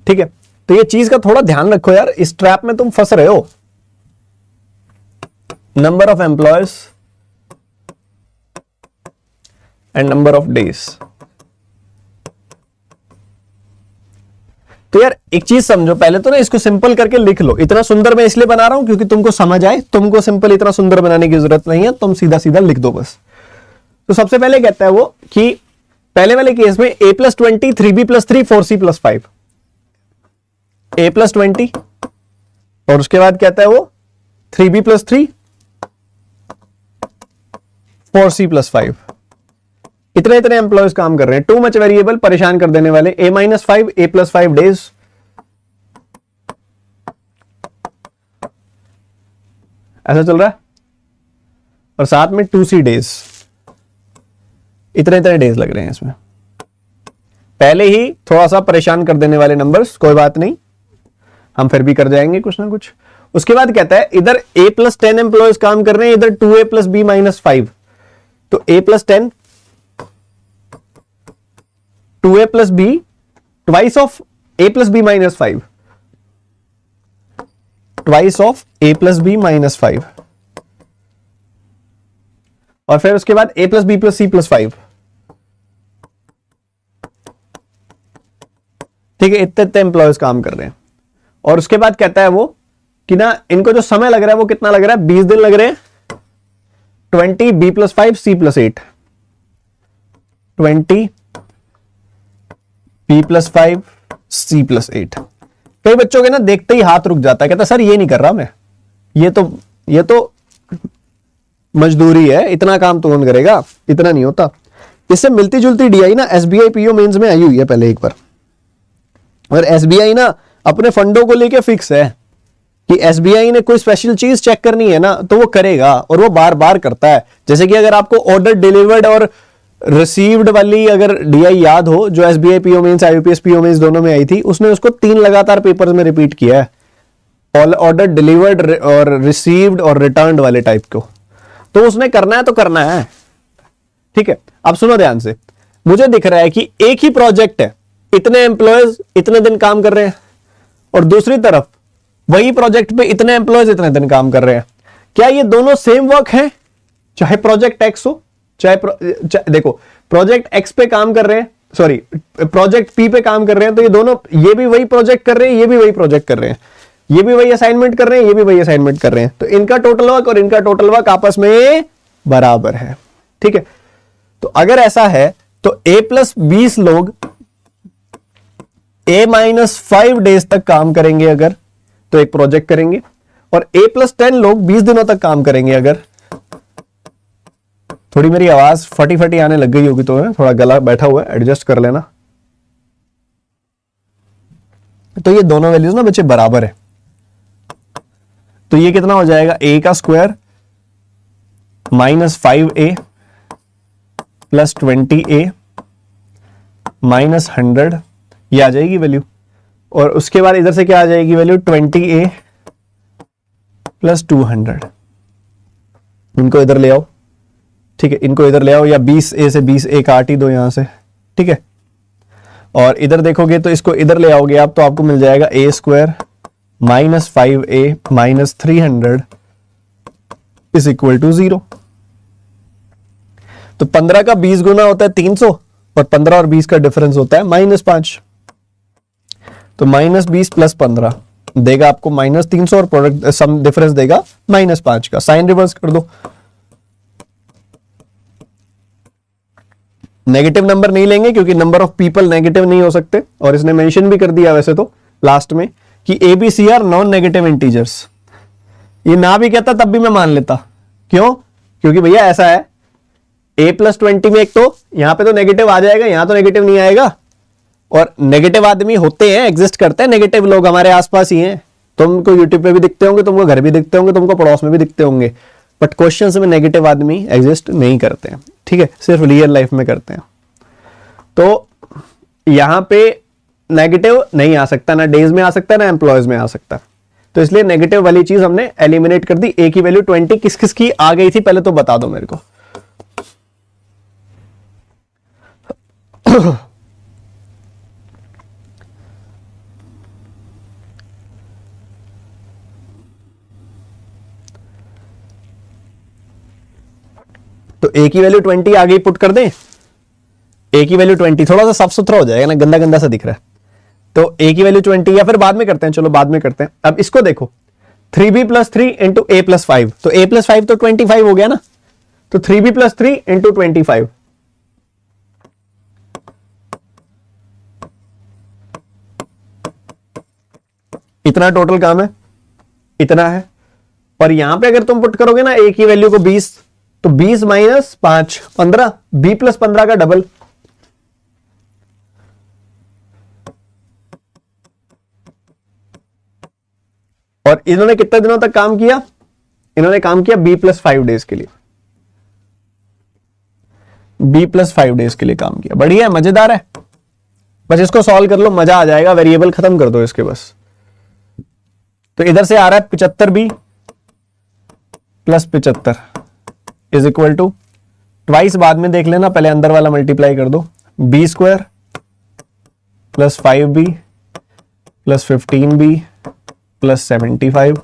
ठीक है, तो ये चीज का थोड़ा ध्यान रखो यार, इस ट्रैप में तुम फंस रहे हो। Number of employees and number of days. तो यार एक चीज समझो, पहले तो ना इसको सिंपल करके लिख लो। इतना सुंदर मैं इसलिए बना रहा हूं क्योंकि तुमको समझ आए, तुमको सिंपल इतना सुंदर बनाने की जरूरत नहीं है, तुम सीधा सीधा लिख दो बस। तो सबसे पहले कहता है वो कि पहले वाले केस में a+20 3b+3 4c + 5, a+20 और उसके बाद कहता है वो 3b+3 4c + 5। इतने इतने एम्प्लॉयज काम कर रहे हैं, टू मच वेरिएबल, परेशान कर देने वाले। a-5 a+5 डेज, ऐसा चल रहा है, और साथ में 2c डेज, इतने इतने डेज लग रहे हैं इसमें। पहले ही थोड़ा सा परेशान कर देने वाले नंबर्स, कोई बात नहीं, हम फिर भी कर जाएंगे कुछ ना कुछ। उसके बाद कहता है इधर a+10 एम्प्लॉयज काम कर रहे हैं, इधर 2a + b - 5, तो a+10 2a + b twice of a + b - 5, twice of a + b - 5, और फिर उसके बाद a + b + c + 5। ठीक है, इतने इतने एम्प्लॉयज काम कर रहे हैं। और उसके बाद कहता है वो कि ना इनको जो समय लग रहा है वो कितना लग रहा है, 20 दिन लग रहे हैं। 20 b + 5 c + 8, 20 b + 5 c + 8। कई बच्चों के ना देखते ही हाथ रुक जाता है, कहता सर ये नहीं कर रहा मैं, ये तो मजदूरी है, इतना काम तो कौन करेगा, इतना नहीं होता। इससे मिलती जुलती डीआई ना एसबीआई पीओ मेंस में आई हुई है पहले एक बार, और एसबीआई ना अपने फंडों को लेके फिक्स है कि एसबीआई ने कोई स्पेशल चीज चेक करनी है ना तो वो करेगा, और वो बार बार करता है। जैसे कि अगर आपको ऑर्डर डिलीवर्ड और रिसीव्ड वाली अगर डीआई याद हो, जो SBI PO mains IBPS PO mains दोनों में आई थी, उसने उसको 3 लगातार पेपर्स में रिपीट किया है, ऑर्डर डिलीवर्ड और रिसीव्ड और रिटर्न्ड वाले टाइप को। तो उसने करना है तो करना है। ठीक है, अब सुनो ध्यान से, मुझे दिख रहा है कि एक ही प्रोजेक्ट है, इतने एम्प्लॉयज इतने दिन काम कर रहे हैं, और दूसरी तरफ वही प्रोजेक्ट पे इतने एम्प्लॉयज इतने दिन काम कर रहे हैं। क्या ये दोनों सेम वर्क है? चाहे प्रोजेक्ट एक्स हो, चाहे देखो प्रोजेक्ट एक्स पे काम कर रहे हैं, सॉरी प्रोजेक्ट पी पे काम कर रहे हैं, तो ये दोनों, ये भी वही प्रोजेक्ट कर रहे हैं, ये भी वही प्रोजेक्ट कर रहे हैं, ये भी वही असाइनमेंट कर रहे हैं, ये भी वही असाइनमेंट कर रहे हैं, तो इनका टोटल वर्क और इनका टोटल वर्क आपस में बराबर है। ठीक है, तो अगर ऐसा है तो a + 20 लोग a - 5 डेज तक काम करेंगे अगर, तो एक प्रोजेक्ट करेंगे और A+10 लोग 20 दिनों तक काम करेंगे। अगर थोड़ी मेरी आवाज फटी फटी आने लग गई होगी तो थोड़ा गला बैठा हुआ है, एडजस्ट कर लेना। तो ये दोनों वैल्यूज ना बच्चे बराबर है, तो ये कितना हो जाएगा, a का स्क्वायर -5a प्लस 20a -100, ये आ जाएगी वैल्यू। और उसके बाद इधर से क्या आ जाएगी वैल्यू, 20a प्लस 200। इनको इधर ले आओ, ठीक है, इनको इधर ले आओ, या 20a से 20a काट ही दो यहां से, ठीक है। और इधर देखोगे तो इसको इधर ले आओगे आप, तो आपको मिल जाएगा a square -5a -300 is equal to 0। तो 15 का 20 गुना होता है 300 और 15 और 20 का डिफरेंस होता है -5। तो -20 प्लस 15 देगा आपको -300 और प्रोडक्ट सम डिफरेंस देगा -5 का। साइन रिवर्स कर दो, नेगेटिव नंबर नहीं लेंगे क्योंकि नंबर ऑफ पीपल नेगेटिव नहीं हो सकते, और इसने मेंशन भी कर दिया वैसे तो लास्ट में कि ABC are non negative integers. ये ना भी कहता तब भी मैं मान लेता, क्यों, क्योंकि भैया ऐसा है A+20 में एक तो यहां पे तो नेगेटिव आ जाएगा, यहां तो नेगेटिव नहीं आएगा। और नेगेटिव आदमी होते हैं, एग्जिस्ट करते हैं, नेगेटिव लोग हमारे आसपास ही हैं। तुमको यूट्यूब पे भी दिखते होंगे, तुमको घर भी दिखते होंगे, तुमको पड़ोस में भी दिखते होंगे, बट क्वेश्चंस में नेगेटिव आदमी एग्जिस्ट नहीं करते हैं, ठीक है, सिर्फ रियल लाइफ में करते हैं। तो यहां पे नेगेटिव नहीं आ सकता, ना डेज में आ सकता है ना एम्प्लॉयज में आ सकता, तो इसलिए नेगेटिव वाली चीज हमने एलिमिनेट कर दी। ए की वैल्यू 20 किस किस की आ गई थी पहले तो बता दो मेरे को। तो ए की वैल्यू 20 आ गई, पुट कर दें। ए की वैल्यू 20, थोड़ा सा साफ सुथरा हो जाएगा ना, गंदा गंदा सा दिख रहा है। तो ए की वैल्यू 20, या फिर बाद में करते हैं, चलो बाद में करते हैं। अब इसको देखो, 3b + 3 इंटू a+5, तो a+5 तो 25 हो गया ना, तो 3b + 3 इंटू 25, इतना टोटल काम है, इतना है। और यहां पे अगर तुम पुट करोगे ना ए की वैल्यू को 20, तो 20 - 5 15, b + 15 का डबल। और इन्होंने कितने दिनों तक काम किया, इन्होंने काम किया b + 5 डेज के लिए, b + 5 डेज के लिए काम किया। बढ़िया है, मजेदार है, बस इसको सॉल्व कर लो, मजा आ जाएगा। वेरिएबल खत्म कर दो इसके बस। तो इधर से आ रहा है 75b + 75 is equal to, twice बाद में देख लेना, पहले अंदर वाला मल्टीप्लाई कर दो, b square + 5b + 15b + 75,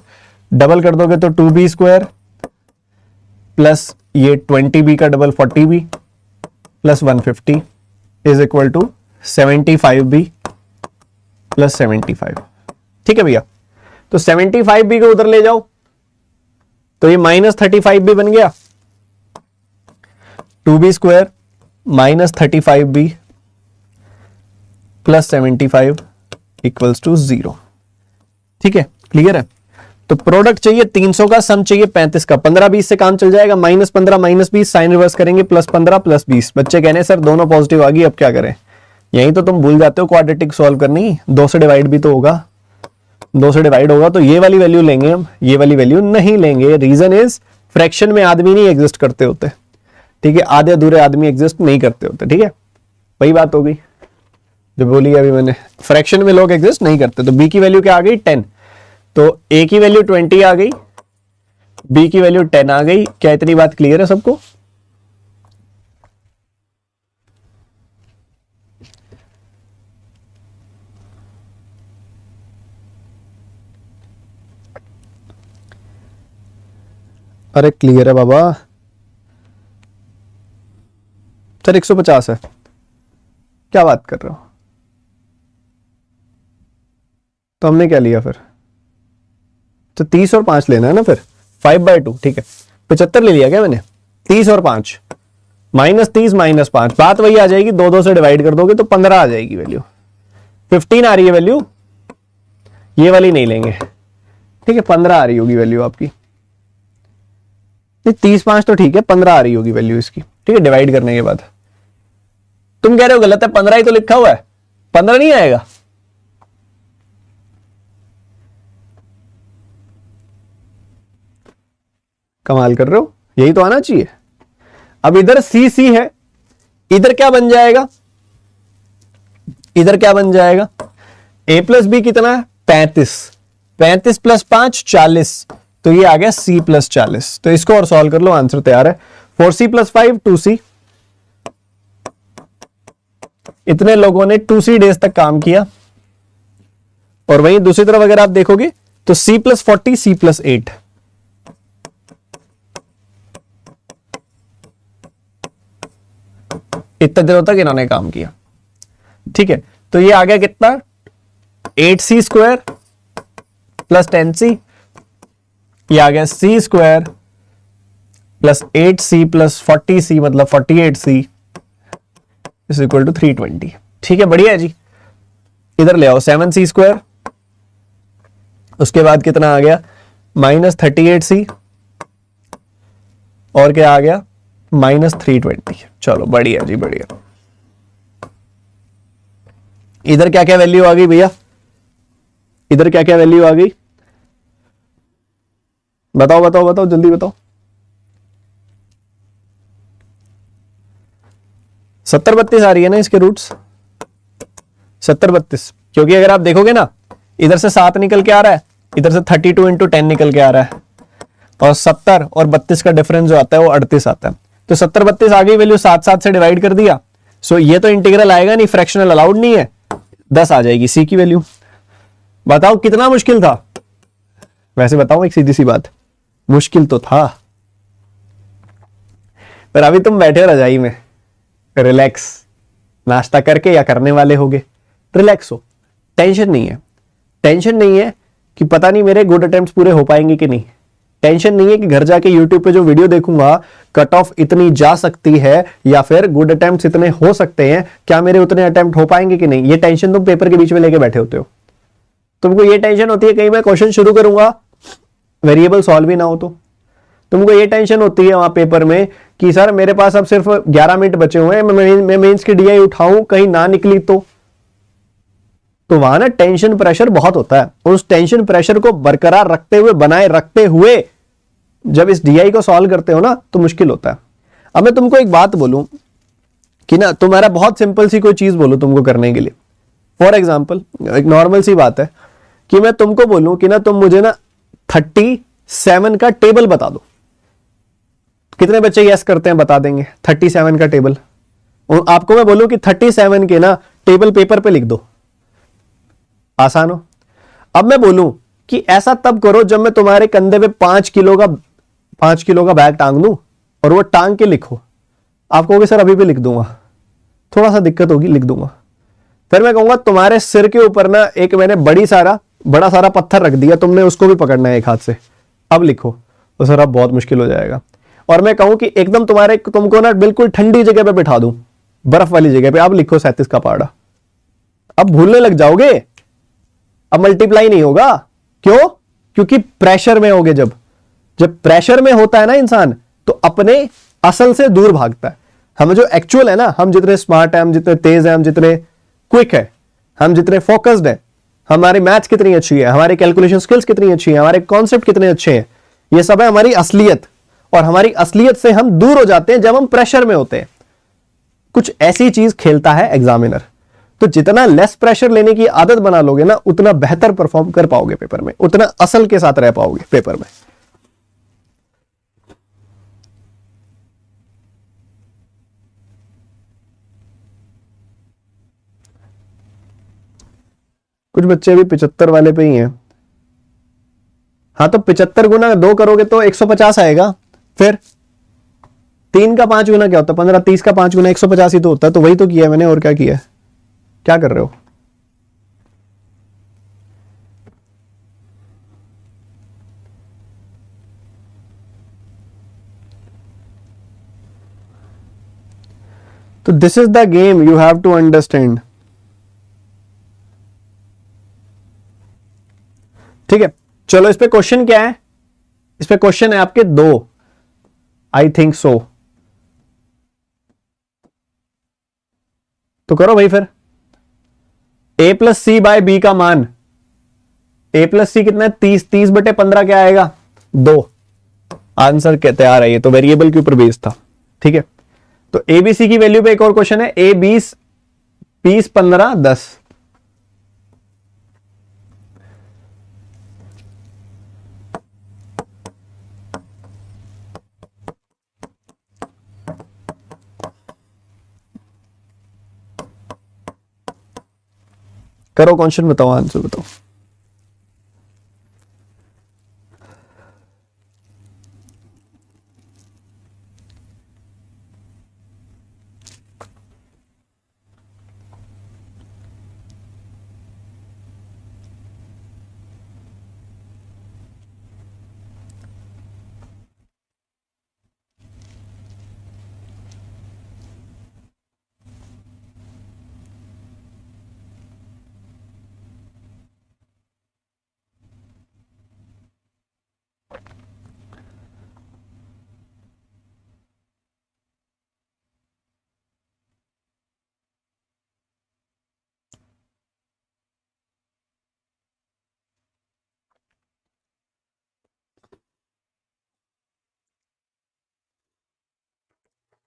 double कर दोगे तो 2b स्क्वायर प्लस ये 20b का double 40b + 150 is equal to 75b + 75। ठीक है भैया, तो 75b को उधर ले जाओ, तो ये -35b बन गया, 2b square -35b + 75 equals to 0। ठीक है, क्लियर है। तो प्रोडक्ट चाहिए 300 का, सम चाहिए 35 का। 15-20 से काम चल जाएगा, -15 -20, साइन रिवर्स करेंगे, +15 +20। बच्चे कहने सर दोनों पॉजिटिव आ गई, अब क्या करें। यही तो तुम भूल जाते हो क्वाड्रेटिक सॉल्व करनी, 2 से डिवाइड भी तो होगा, 2 से डिवाइड होगा तो ये वाली वैल्यू लेंगे हम, ये वाली वैल्यू नहीं लेंगे। रीजन इज फ्रैक्शन में आदमी नहीं एग्जिस्ट करते होते, ठीक है, आधे अधूरे आदमी एग्जिस्ट नहीं करते होते। ठीक है, वही बात हो गई जो बोली अभी मैंने, फ्रैक्शन में लोग एग्जिस्ट नहीं करते। तो b की वैल्यू क्या आ गई, 10। तो a की वैल्यू 20 आ गई, b की वैल्यू 10 आ गई। क्या इतनी बात क्लियर है सबको? अरे क्लियर है बाबा। सर 150 है, क्या बात कर रहे हो? तो हमने क्या लिया फिर? तो 30 और 5 लेना है ना फिर, 5/2। ठीक है, 75 ले लिया क्या मैंने? 30 और 5 -30 -5, बात वही आ जाएगी, 2 से डिवाइड कर दोगे तो 15 आ जाएगी वैल्यू। 15 आ रही है वैल्यू, ये वाली नहीं लेंगे। ठीक है, 15 आ रही होगी वैल्यू आपकी, 30/5 तो ठीक है, 15 आ रही होगी वैल्यू इसकी, ठीक है, डिवाइड करने के बाद। तुम कह रहे हो गलत है, 15 ही तो लिखा हुआ है, 15 नहीं आएगा। कमाल कर रहे हो, यही तो आना चाहिए। अब इधर सी सी है, इधर क्या बन जाएगा, इधर क्या बन जाएगा, a प्लस बी कितना है 35, 35 प्लस 5 40, तो ये आ गया c प्लस 40। तो इसको और सॉल्व कर लो, आंसर तैयार है। 4c plus 5 2c। इतने लोगों ने 2c डेज तक काम किया। और वहीं दूसरी तरफ अगर आप देखोगे तो c प्लस 40 c प्लस 8, इतने दिनों तक इन्होंने काम किया, ठीक है। तो ये आ गया कितना, 8c स्क्वायर प्लस 10c, ये आ गया c square plus 8c plus 40c, मतलब 48c इज इक्वल टू 320। ठीक है, बढ़िया है जी। इधर ले आओ 7c स्क्वायर, उसके बाद कितना आ गया माइनस 38c, और क्या आ गया माइनस 320। चलो बढ़िया जी, बढ़िया। इधर क्या क्या वैल्यू आ गई भैया, इधर क्या क्या वैल्यू आ गई, बताओ बताओ बताओ, जल्दी बताओ। 70-32 आ रही है ना इसके रूट्स, 70-32, क्योंकि अगर आप देखोगे ना इधर से 7 निकल के आ रहा है, इधर से 32 इंटू 10 निकल के आ रहा है, और 70 और 32 का डिफरेंस जो आता है वो 38 आता है। तो 70-32 आ गई वैल्यू, 7 से डिवाइड कर दिया। सो ये तो इंटीग्रल आएगा नहीं, फ्रैक्शनल अलाउड नहीं है, 10 आ जाएगी सी की वैल्यू। बताओ कितना मुश्किल था, वैसे बताओ एक सीधी सी बात, मुश्किल तो था, पर अभी तुम बैठे हो रजाई में रिलैक्स, नाश्ता करके या करने वाले होगे, रिलैक्स हो, टेंशन नहीं है। टेंशन नहीं है कि पता नहीं मेरे गुड अटेम्प्ट्स पूरे हो पाएंगे कि नहीं, टेंशन नहीं है कि घर जाके यूट्यूब पे जो वीडियो देखूंगा कट ऑफ इतनी जा सकती है, या फिर गुड अटेम्प्ट्स इतने हो सकते हैं, क्या मेरे उतने अटेम्प्ट हो पाएंगे कि नहीं। ये टेंशन तुम पेपर के बीच में लेके बैठे होते हो। तुमको ये टेंशन होती है कहीं मैं क्वेश्चन शुरू करूंगा वेरिएबल सॉल्व ही ना हो तो। तुमको ये टेंशन होती है वहां पेपर में कि सर मेरे पास अब सिर्फ 11 मिनट बचे हुए हैं, मैं मेंस की डीआई उठाऊं, कहीं ना निकली तो वहां ना टेंशन प्रेशर बहुत होता है। उस टेंशन प्रेशर को बरकरार रखते हुए, बनाए रखते हुए जब इस डीआई को सॉल्व करते हो ना तो मुश्किल होता है। अब मैं तुमको एक बात बोलूं कि ना, तुम्हारा बहुत सिंपल सी कोई चीज बोलूं तुमको करने के लिए। फॉर एग्जाम्पल एक नॉर्मल सी बात है कि मैं तुमको बोलूं कि ना तुम मुझे ना 37 का टेबल बता दो। कितने बच्चे यस करते हैं, बता देंगे 37 का टेबल। आपको मैं बोलूं कि 37 के ना टेबल पेपर पे लिख दो, आसान हो। अब मैं बोलूं कि ऐसा तब करो जब मैं तुम्हारे कंधे पे 5 किलो का बैग टांग दूं और वो टांग के लिखो। आप कहोगे सर अभी भी लिख दूंगा, थोड़ा सा दिक्कत होगी, लिख दूंगा। फिर मैं कहूंगा तुम्हारे सिर के ऊपर ना एक मैंने बड़ा सारा पत्थर रख दिया, तुमने उसको भी पकड़ना है एक हाथ से, अब लिखो। तो सर अब बहुत मुश्किल हो जाएगा। और मैं कहूं कि एकदम तुमको ना बिल्कुल ठंडी जगह पे बिठा दूं, बर्फ वाली जगह पे, अब लिखो 37 का पहाड़ा। अब भूलने लग जाओगे, अब मल्टीप्लाई नहीं होगा। क्यों? क्योंकि प्रेशर में होगे। जब प्रेशर में होता है ना इंसान, तो अपने असल से दूर भागता है। हम जो एक्चुअल है ना, हम जितने स्मार्ट है, हम जितने तेज है, हम जितने क्विक है, हम जितने फोकस्ड है, हमारी मैथ्स कितनी अच्छी है, हमारी कैलकुलेशन स्किल्स कितनी अच्छी है, हमारे कॉन्सेप्ट कितने अच्छे हैं, ये सब है हमारी असलियत। और हमारी असलियत से हम दूर हो जाते हैं जब हम प्रेशर में होते हैं। कुछ ऐसी चीज खेलता है एग्जामिनर। तो जितना लेस प्रेशर लेने की आदत बना लोगे ना, उतना बेहतर परफॉर्म कर पाओगे पेपर में, उतना असल के साथ रह पाओगे पेपर में। कुछ बच्चे भी 75 वाले पे ही हैं। हाँ, तो 75 गुना 2 करोगे तो 150 आएगा। फिर 3 का 5 गुना क्या होता है, 15, 30 का 5 गुना 150 ही तो होता है। तो वही तो किया है मैंने, और क्या किया है, क्या कर रहे हो। तो this is the game, you have to understand. ठीक है, चलो इस पे क्वेश्चन क्या है, इस पे क्वेश्चन है आपके 2, आई थिंक सो। तो करो भाई फिर। a plus C by B का मान, a प्लस सी कितना है 30, 30/15 क्या आएगा 2। आंसर क्या तैयार है, ये तो वेरिएबल के ऊपर बेस्ड था। ठीक है, तो ए बी सी की वैल्यू पे एक और क्वेश्चन है, a 20, 20 15 10। करो क्वेश्चन, बताओ आंसर बताओ।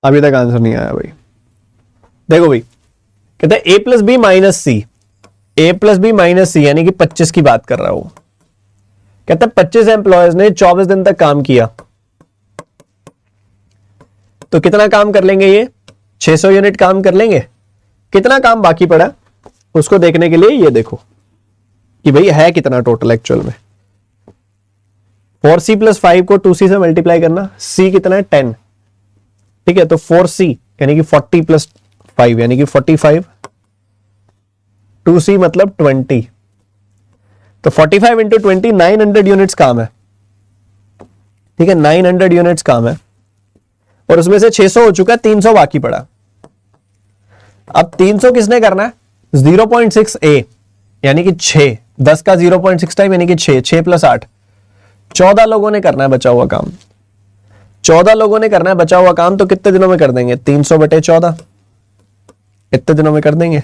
अभी तक आंसर नहीं आया भाई। देखो भाई, कहते हैं a plus B minus C, a plus B minus C यानी कि 25 की बात कर रहा हूं। कहते हैं 25 एम्प्लॉयज ने 24 दिन तक काम किया, तो कितना काम कर लेंगे ये 600 यूनिट काम कर लेंगे। कितना काम बाकी पड़ा उसको देखने के लिए ये देखो कि भाई है कितना टोटल एक्चुअल में। 4c प्लस 5 को 2c से मल्टीप्लाई करना, c कितना है 10। ठीक है, तो 4c यानी कि 40 प्लस 5 यानी कि 45, 2c मतलब 20, तो 45 इंटू 20 900 यूनिट्स काम है। ठीक है, 900 यूनिट्स काम है और उसमें से 600 हो चुका है, 300 बाकी पड़ा। अब 300 किसने करना है 0.6 a यानी कि 6, 10 का 0.6 टाइम यानी कि 6, 6 प्लस 8, 14 लोगों ने करना है बचा हुआ काम। 14 लोगों ने करना है बचा हुआ काम, तो कितने दिनों में कर देंगे 300/14, कितने दिनों में कर देंगे।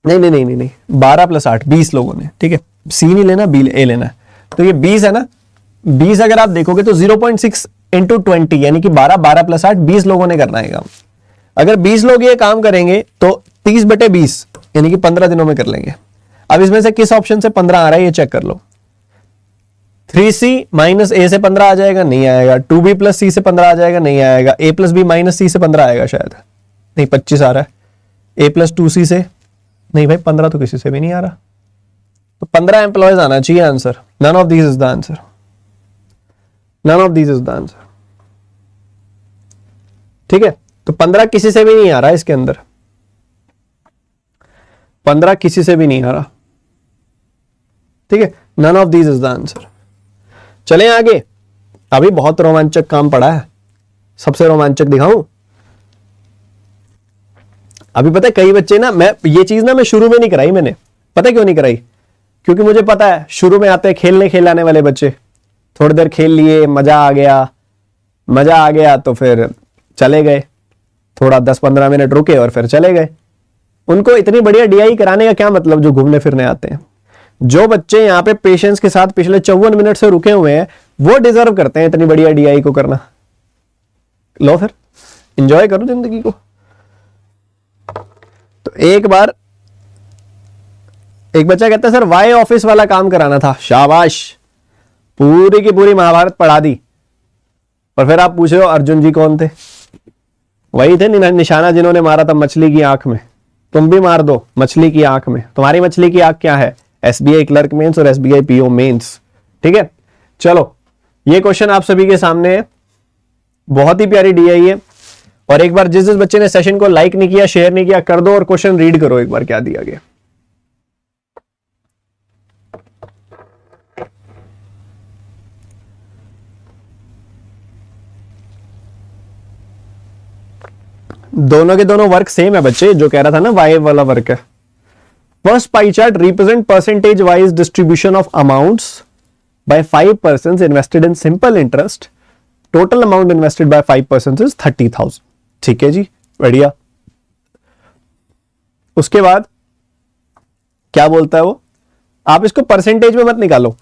नहीं नहीं नहीं नहीं नहीं 12 प्लस 8 20 लोगों ने। ठीक है, सी नहीं लेना बी ए लेना है, तो ये 20 है ना। 20 अगर आप देखोगे तो 0.6 इंटू 20 यानी कि 12, 12 प्लस 8 20 लोगों ने करना है काम। अगर 20 लोग ये काम करेंगे तो 30/20 यानी कि 15 दिनों में कर लेंगे। अब इसमें से किस ऑप्शन से 15 आ रहा है ये चेक कर लो। 3c माइनस ए से 15 आ जाएगा, नहीं आएगा। 2b प्लस सी से 15 आ जाएगा, नहीं आएगा। a प्लस बी माइनस सी से 15 आएगा शायद, नहीं 25 आ रहा है। a प्लस 2c से नहीं भाई 15 तो किसी से भी नहीं आ रहा, तो 15 एम्प्लॉयज आना चाहिए answer. None of these is the answer, none of these is the answer. ठीक है, तो 15 किसी से भी नहीं आ रहा इसके अंदर, 15 किसी से भी नहीं आ रहा। ठीक है, none of these is the answer. चलें आगे, अभी बहुत रोमांचक काम पड़ा है, सबसे रोमांचक दिखाऊं। अभी पता है कई बच्चे ना, मैं ये चीज ना मैं शुरू में नहीं कराई मैंने, पता है क्यों नहीं कराई, क्योंकि मुझे पता है शुरू में आते खेलने खेलाने वाले बच्चे, थोड़ी देर खेल लिए, मजा आ गया तो फिर चले गए, थोड़ा 10-15 मिनट रुके और फिर चले गए। उनको इतनी बढ़िया डीआई कराने का क्या मतलब जो घूमने फिरने आते हैं। जो बच्चे यहाँ पे पेशेंस के साथ पिछले 54 मिनट से रुके हुए हैं वो डिजर्व करते हैं इतनी बढ़िया डीआई को करना। लो फिर एंजॉय करो जिंदगी को। तो एक बार एक बच्चा कहता है सर वाई ऑफिस वाला काम कराना था। शाबाश, पूरी की पूरी महाभारत पढ़ा दी। और फिर आप पूछ रहे हो अर्जुन जी कौन थे? वही थे निशाना जिन्होंने मारा था मछली की आंख में। तुम भी मार दो मछली की आंख में। तुम्हारी मछली की आंख क्या है? एसबीआई क्लर्क मेंस और एसबीआई पीओ मेंस। ठीक है, चलो ये क्वेश्चन आप सभी के सामने है, बहुत ही प्यारी डीआई है। और एक बार जिस जिस बच्चे ने सेशन को लाइक नहीं किया, शेयर नहीं किया, कर दो और क्वेश्चन रीड करो एक बार क्या दिया गया। दोनों के दोनों वर्क सेम है बच्चे, जो कह रहा था ना वाई वाला वर्क है first pie chart represent percentage wise distribution of amounts by 5 person invested in simple interest. Total amount invested by 5 person is 30,000. ठीक है जी, बढ़िया. उसके बाद क्या बोलता है वो, आप इसको परसेंटेज में मत निकालो,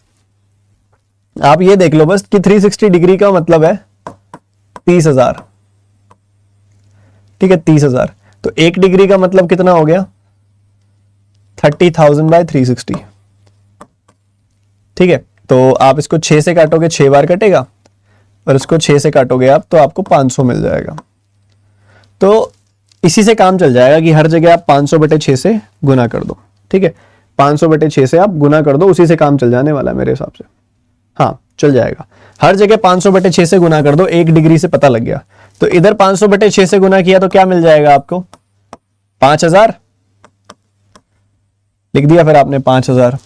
आप ये देख लो बस कि 360 डिग्री का मतलब है 30,000. ठीक है, 30,000. तो 1 डिग्री का मतलब कितना हो गया, 30,000 बाय 360. ठीक है, तो आप इसको 6 से काटोगे, 6 बार कटेगा, और इसको 6 से काटोगे आप तो आपको 500 मिल जाएगा. तो इसी से काम चल जाएगा कि हर जगह आप 500/6 से गुना कर दो. ठीक है, 500/6 से आप गुना कर दो, उसी से काम चल जाने वाला है मेरे हिसाब से. हाँ, चल जाएगा. हर जगह 500/6 से गुना कर दो, 1 डिग्री से पता लग गया. तो इधर 500/6 से गुना किया तो क्या मिल जाएगा आपको, 5,000 लिख दिया. फिर आपने 5,000.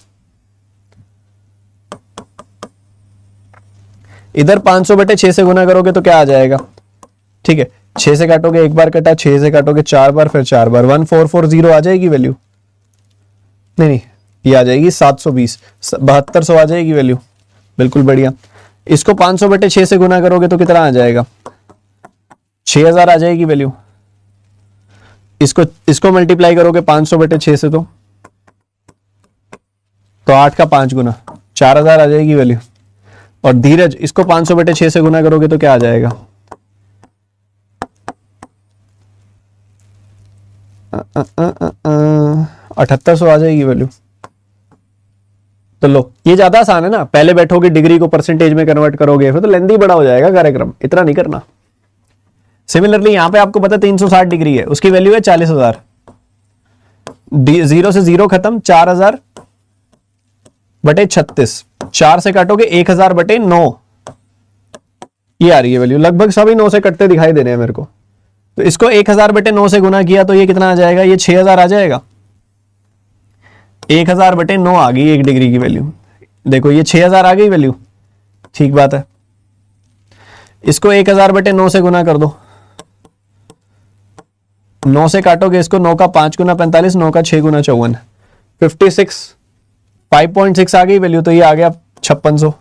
इधर 500/6 से गुना करोगे तो क्या आ जाएगा. ठीक है, 6 से काटोगे, 1 बार कटा, 6 से काटोगे 4 बार, फिर 4 बार, 1440 आ जाएगी वैल्यू. नहीं, ये आ जाएगी 720, 7200 आ जाएगी वैल्यू. बिल्कुल बढ़िया. इसको 500/6 से गुना करोगे तो कितना आ जाएगा, 6,000 आ जाएगी वैल्यू. इसको मल्टीप्लाई करोगे 500/6 से तो 8 का 5 गुना 4,000 आ जाएगी वैल्यू. और धीरज, इसको 500/6 से गुना करोगे तो क्या आ जाएगा, 7,800 आ जाएगी वैल्यू. तो लो, ये ज्यादा आसान है ना. पहले बैठोगे डिग्री को परसेंटेज में कन्वर्ट करोगे, फिर तो लेंथी बड़ा हो जाएगा कार्यक्रम, इतना नहीं करना. सिमिलरली यहां पे आपको पता 360 डिग्री है, उसकी वैल्यू है 40,000. 0 से 0 खत्म, 4,000/36. 4 से काटोगे 1,000/9, ये आ रही है वैल्यू. लगभग सभी 9 से कटते दिखाई दे रहे हैं मेरे को. तो इसको 1,000/9 से गुना किया तो ये कितना आ जाएगा, ये 6,000 आ जाएगा. 1,000/9 आ गई 1 डिग्री की वैल्यू. देखो ये 6,000 आ गई वैल्यू. ठीक बात है. इसको 1,000/9 से गुना कर दो, 9 से काटोगे इसको, 9 का 5 गुना 45, 9 का 6 गुना 54, 56, 5.6 आ गई वैल्यू. तो ये आ गया 5600.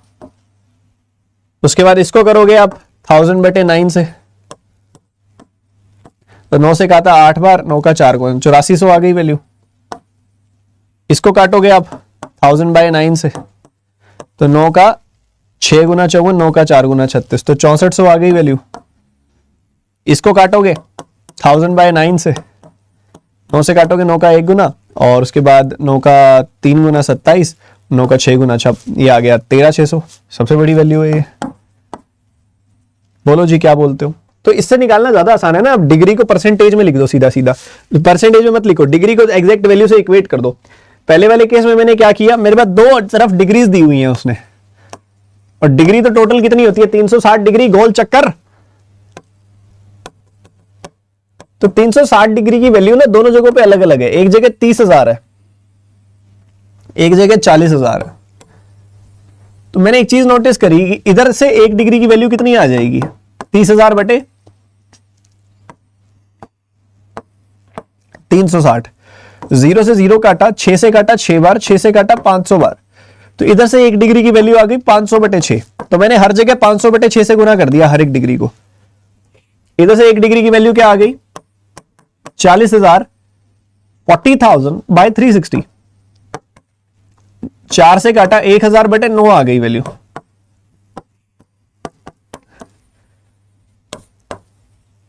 उसके बाद इसको करोगे आप 1000/9 से, तो 9 से काटा 8 बार, 9 का 4 गुना 8400 आ गई वैल्यू. इसको काटोगे आप 1000/9 से, तो 9 का 6 गुना 54, 9 का 4 गुना 36, तो 6400 आ गई वैल्यू. इसको काटोगे 1000/9 से, 9 से काटोगे 9 का 1 गुना, और उसके बाद 9 का 3 गुना 27, 9 का 6 गुना 6, ये आ गया 13,600. सबसे बड़ी वैल्यू है ये. बोलो जी क्या बोलते हो. तो इससे निकालना ज्यादा आसान है ना. अब डिग्री को परसेंटेज में लिख दो सीधा सीधा, परसेंटेज में मत लिखो, डिग्री को एग्जैक्ट वैल्यू से इक्वेट कर दो. पहले वाले केस में मैंने क्या किया, मेरे पास दो तरफ डिग्रीज दी हुई हैं उसने, और डिग्री तो टोटल कितनी होती है, 360 डिग्री गोल चक्कर. तो 360 डिग्री की वैल्यू ना दोनों जगहों पे अलग अलग है. एक जगह 30,000 है, एक जगह 40,000 है. तो मैंने एक चीज नोटिस करी कि इधर से 1 डिग्री की वैल्यू कितनी आ जाएगी, 30,000/360. 0 से 0 काटा, 6 से काटा 6 बार, 6 से काटा 500 बार. तो इधर से 1 डिग्री की वैल्यू आ गई 500/6. तो मैंने हर जगह 500/6 से गुना कर दिया हर एक डिग्री को. इधर से 1 डिग्री की वैल्यू क्या आ गई, 40,000, 40,000/360. 4 से काटा 1,000/9 आ गई वैल्यू.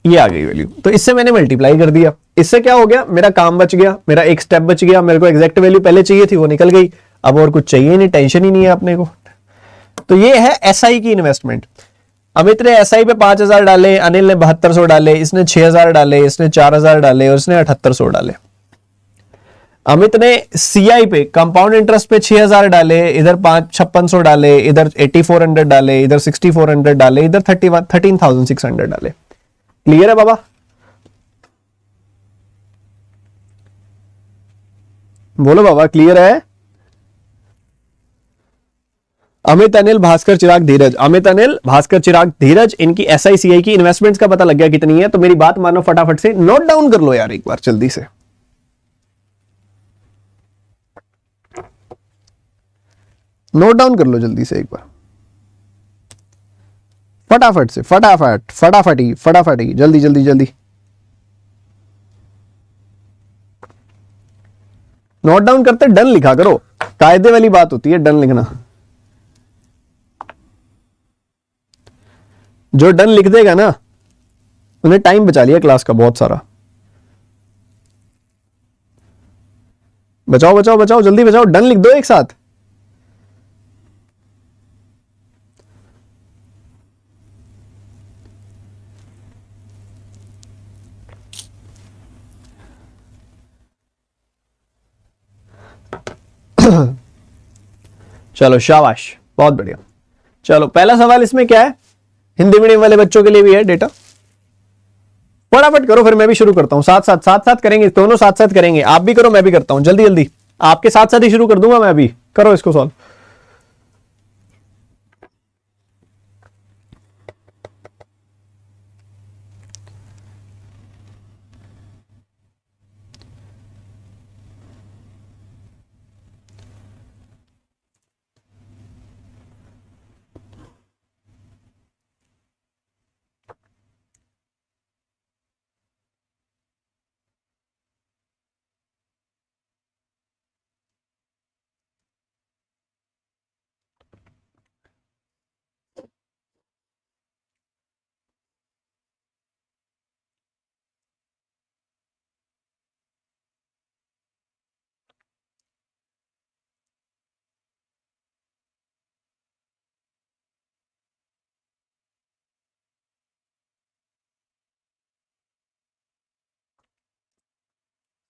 ये आ गई वैल्यू. तो इससे मैंने मल्टीप्लाई कर दिया. इससे क्या हो गया, मेरा काम बच गया, मेरा एक स्टेप बच गया. मेरे को एग्जैक्ट वैल्यू पहले चाहिए थी, वो निकल गई. अब और कुछ चाहिए नहीं, टेंशन ही नहीं है अपने को. तो ये है एसआई की इन्वेस्टमेंट. अमित ने एसआई पे 5,000 डाले, अनिल ने 7200 डाले, इसने 6,000 डाले, इसने 4,000 डाले, और इसने 7800 डाले. अमित ने सीआई पे कंपाउंड इंटरेस्ट पे 6,000 डाले, इधर 5600 डाले, इधर 8400 डाले, इधर 6400 डाले, इधर 13,600 डाले. क्लियर है बाबा. बोलो बाबा क्लियर है. अमित, अनिल, भास्कर, चिराग, धीरज. अमित, अनिल, भास्कर, चिराग, धीरज, इनकी एसआईसीआई की इन्वेस्टमेंट्स का पता लग गया कितनी है. तो मेरी बात मानो, फटाफट से नोट डाउन कर लो यार एक बार जल्दी से. नोट डाउन कर लो जल्दी से एक बार, फटाफट से, फटाफट, फटाफटी, फटाफटी, जल्दी जल्दी जल्दी। नोट डाउन करते डन लिखा करो, कायदे वाली बात होती है डन लिखना। जो डन लिख देगा ना उन्हें टाइम बचा लिया क्लास का बहुत सारा। बचाओ बचाओ बचाओ, जल्दी बचाओ, डन लिख दो एक साथ। चलो शाबाश, बहुत बढ़िया। चलो पहला सवाल इसमें क्या है, हिंदी मीडियम वाले बच्चों के लिए भी है डेटा। फटाफट करो फिर मैं भी शुरू करता हूं, साथ साथ करेंगे, दोनों साथ साथ करेंगे, आप भी करो मैं भी करता हूं, जल्दी जल्दी आपके साथ साथ ही शुरू कर दूंगा मैं भी। करो इसको सॉल्व।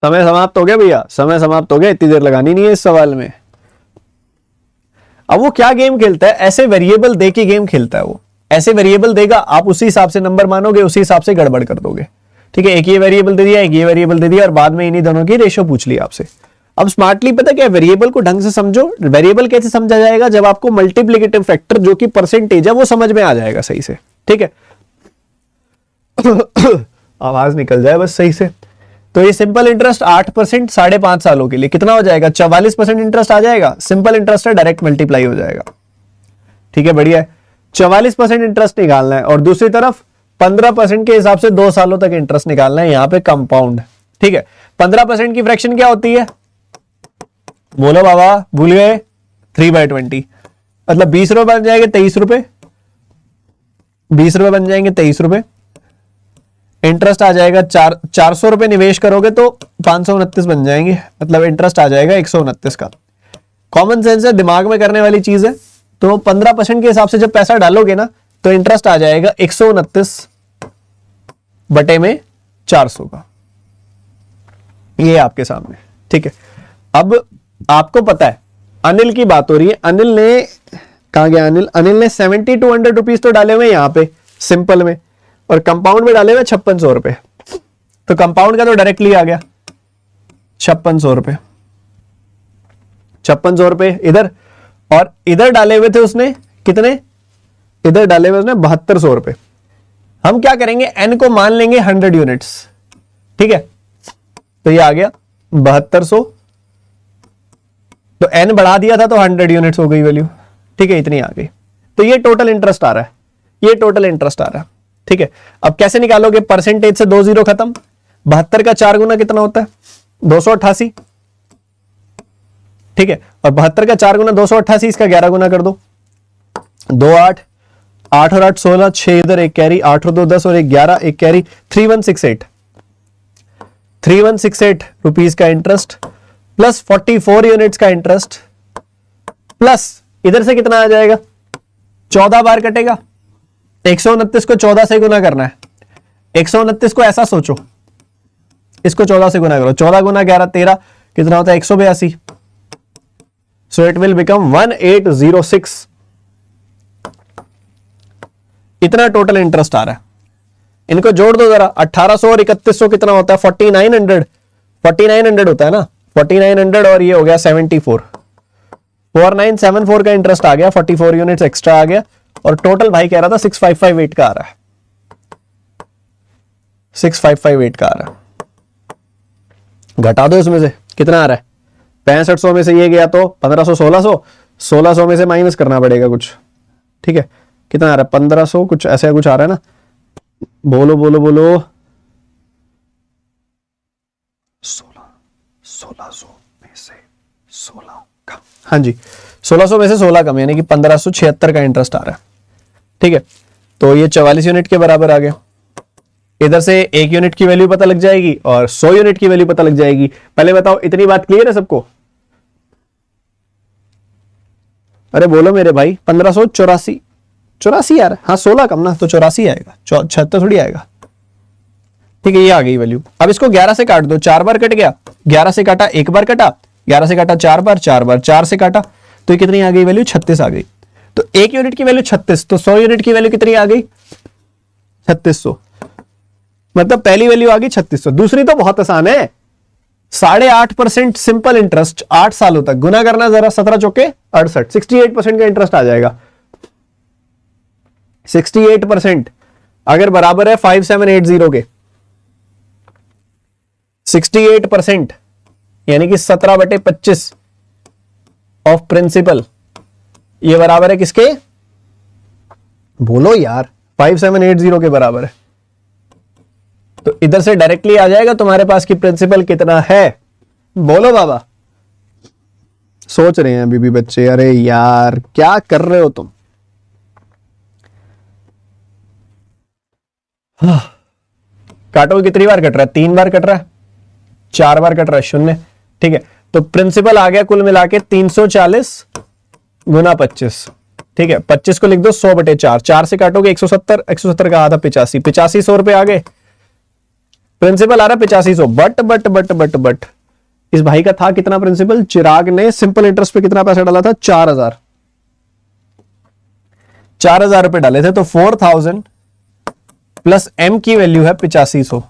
समय समाप्त हो गया भैया, समय समाप्त हो गया, इतनी देर लगानी नहीं है इस सवाल में। अब वो क्या गेम खेलता है, ऐसे वेरिएबल दे के गेम खेलता है वो। ऐसे वेरिएबल देगा, आप उसी हिसाब से नंबर मानोगे, उसी हिसाब से गड़बड़ कर दोगे। ठीक है, एक ये वेरिएबल दे दिया, एक ये वेरिएबल दे दिया, और बाद में इन्हीं दोनों की रेशो पूछ ली आपसे। अब स्मार्टली पता क्या, वेरिएबल को ढंग से समझो। वेरिएबल कैसे समझा जाएगा, जब आपको मल्टीप्लिकेटिव फैक्टर जो कि परसेंटेज है वो समझ में आ जाएगा सही से। ठीक है आवाज निकल जाए बस सही से। तो ये सिंपल इंटरेस्ट 8% 5.5 सालों के लिए कितना हो जाएगा, 44% इंटरेस्ट आ जाएगा। सिंपल इंटरेस्ट है, डायरेक्ट मल्टीप्लाई हो जाएगा। ठीक है, बढ़िया है। 44% इंटरेस्ट निकालना है, और दूसरी तरफ 15% के हिसाब से 2 सालों तक इंटरेस्ट निकालना है, यहां पे कंपाउंड। ठीक है, 15% की फ्रैक्शन क्या होती है, बोलो बाबा, भूल गए, 3/20, मतलब 20 रुपए बन जाएंगे 23 रुपए, 20 रुपए बन जाएंगे 23 रुपए। इंटरेस्ट आ जाएगा 400 रुपए निवेश करोगे तो 529 बन जाएंगे, मतलब इंटरेस्ट आ जाएगा 129 का। कॉमन सेंस है, दिमाग में करने वाली चीज है। तो 15% के हिसाब से जब पैसा डालोगे ना तो इंटरेस्ट आ जाएगा 129 बटे में 400 का, ये आपके सामने। ठीक है, अब आपको पता है अनिल की बात हो रही है। अनिल ने कहा गया, अनिल ने 7200 रुपीज तो डाले हुए यहां पे सिंपल में, और कंपाउंड में डाले हुए 5600 रुपए। तो कंपाउंड का तो डायरेक्टली आ गया 5600 रुपए, 5600 रुपए इधर, और इधर डाले हुए थे उसने कितने, इधर डाले हुए उसने 7200 रुपए। हम क्या करेंगे, एन को मान लेंगे 100 यूनिट्स। ठीक है, तो ये आ गया 7200, तो एन बढ़ा दिया था तो 100 यूनिट्स हो गई वैल्यू। ठीक है, इतनी आ गई। तो ये टोटल इंटरेस्ट आ रहा है, ये टोटल इंटरेस्ट आ रहा है। ठीक है, अब कैसे निकालोगे, परसेंटेज से 2 जीरो खत्म। 72 का 4 गुना कितना होता है, 288। ठीक है, और 72 का 4 गुना 288, इसका 11 गुना कर दो, 2 8, 8 और 8 16, 6 इधर एक कैरी, 8 और 2 10 और 1 11, एक कैरी, 3168, 3168 रुपीज का इंटरेस्ट, प्लस 44 यूनिट्स का इंटरेस्ट, प्लस इधर से कितना आ जाएगा, 14 बार कटेगा। 129 को 14 से गुना करना है। 129 को ऐसा सोचो, इसको 14 से गुना करो, 14 गुना 11 13, कितना होता है 182। So it will become 1806। इतना टोटल इंटरेस्ट आ रहा है। इनको जोड़ दो जरा, 1800 और 3100 कितना होता है, 4900, 4900 होता है ना, 4900 और ये हो गया 74, 4974 का इंटरेस्ट आ गया, 44 यूनिट्स एक्स्ट्रा आ गया, और टोटल भाई कह रहा था 6558 का आ रहा है, 6558 का आ रहा है। घटा दो इसमें से, कितना आ रहा है, 6500 में से ये गया तो 1500 1600, 1600 में से माइनस करना पड़ेगा कुछ, ठीक है। कितना आ रहा है? 1500 कुछ ऐसा कुछ आ रहा है ना। बोलो बोलो बोलो। 1600 में से 16 कम। हाँ जी, 1600 में से 16 कम, यानी कि 1576 का इंटरेस्ट आ रहा है, ठीक है। तो ये 44 यूनिट के बराबर आ गया। इधर से 1 यूनिट की वैल्यू पता लग जाएगी और 100 यूनिट की वैल्यू पता लग जाएगी। पहले बताओ, इतनी बात क्लियर है सबको? अरे बोलो मेरे भाई। 1584, 84 यार, हाँ 16 कम ना, तो 84 आएगा, 76 थोड़ी आएगा, ठीक है। ये आ गई वैल्यू। अब इसको 11 से काट दो, 4 बार कट गया, 11 से काटा 1 बार कटा, 11 से काटा 4 बार, 4 बार 4 से काटा, तो ये कितनी आ गई वैल्यू? 36 आ गई। तो 1 यूनिट की वैल्यू 36, तो 100 यूनिट की वैल्यू कितनी आ गई? 3600। मतलब पहली वैल्यू आ गई 3600। दूसरी तो बहुत आसान है, 8.5% सिंपल इंटरेस्ट 8 सालों तक, गुना करना जरा, 17 चौके 68, 68% का इंटरेस्ट आ जाएगा। 68% अगर बराबर है 5780 के, 68% यानी कि 17/25 ऑफ प्रिंसिपल, ये बराबर है किसके? बोलो यार, 5780 के बराबर है। तो इधर से डायरेक्टली आ जाएगा तुम्हारे पास कि प्रिंसिपल कितना है। बोलो बाबा। सोच रहे हैं अभी भी बच्चे, अरे यार क्या कर रहे हो तुम? काटो, कितनी बार कट रहा है? 3 बार कट रहा है, 4 बार कट रहा है, 0, ठीक है। तो प्रिंसिपल आ गया कुल मिला के 340 गुना 25, ठीक है। 25 को लिख दो 100/4, 4 से काटोगे 170, 170 का आधा 85, 8500 रुपए आ गए। प्रिंसिपल आ रहा है 8500, बट इस भाई का था कितना प्रिंसिपल? चिराग ने सिंपल इंटरेस्ट पे कितना पैसा डाला था? 4000, 4000 रुपए डाले थे। तो 4000 प्लस एम की वैल्यू है 8500,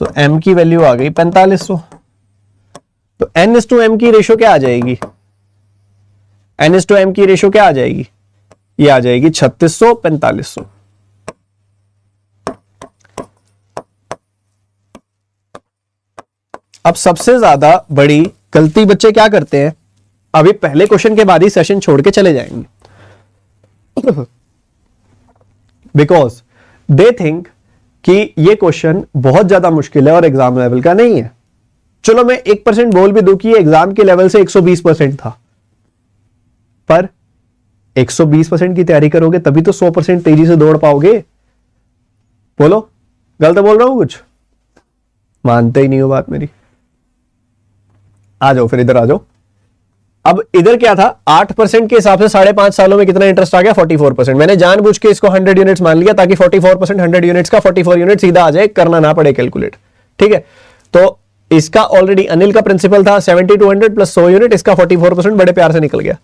तो एम की वैल्यू आ गई 4500। तो n/m की रेशो क्या आ जाएगी? n/m की रेशो क्या आ जाएगी? ये आ जाएगी 3600 4500। अब सबसे ज्यादा बड़ी गलती बच्चे क्या करते हैं? अभी पहले क्वेश्चन के बाद ही सेशन छोड़ के चले जाएंगे बिकॉज दे थिंक कि ये क्वेश्चन बहुत ज्यादा मुश्किल है और एग्जाम लेवल का नहीं है। चलो मैं 1% बोल भी दूं कि एग्जाम के लेवल से 120% था, पर 120% की तैयारी करोगे तभी तो 100% तेजी से दौड़ पाओगे। बोलो, गलत बोल रहा हूं कुछ? मानते ही नहीं हो बात मेरी। आ जाओ फिर, इधर आ जाओ। अब इधर क्या था? 8% के हिसाब से 5.5 सालों में कितना इंटरेस्ट आ गया? 44%। मैंने जानबूझ के इसको 100 यूनिट्स मान लिया ताकि 44% 100 यूनिट्स का 44 यूनिट सीधा आ जाए, करना ना पड़े कैलकुलेट, ठीक है। तो इसका ऑलरेडी अनिल का प्रिंसिपल था 70 to 100 प्लस 100 यूनिट, इसका 44% बड़े प्यार से निकल गया।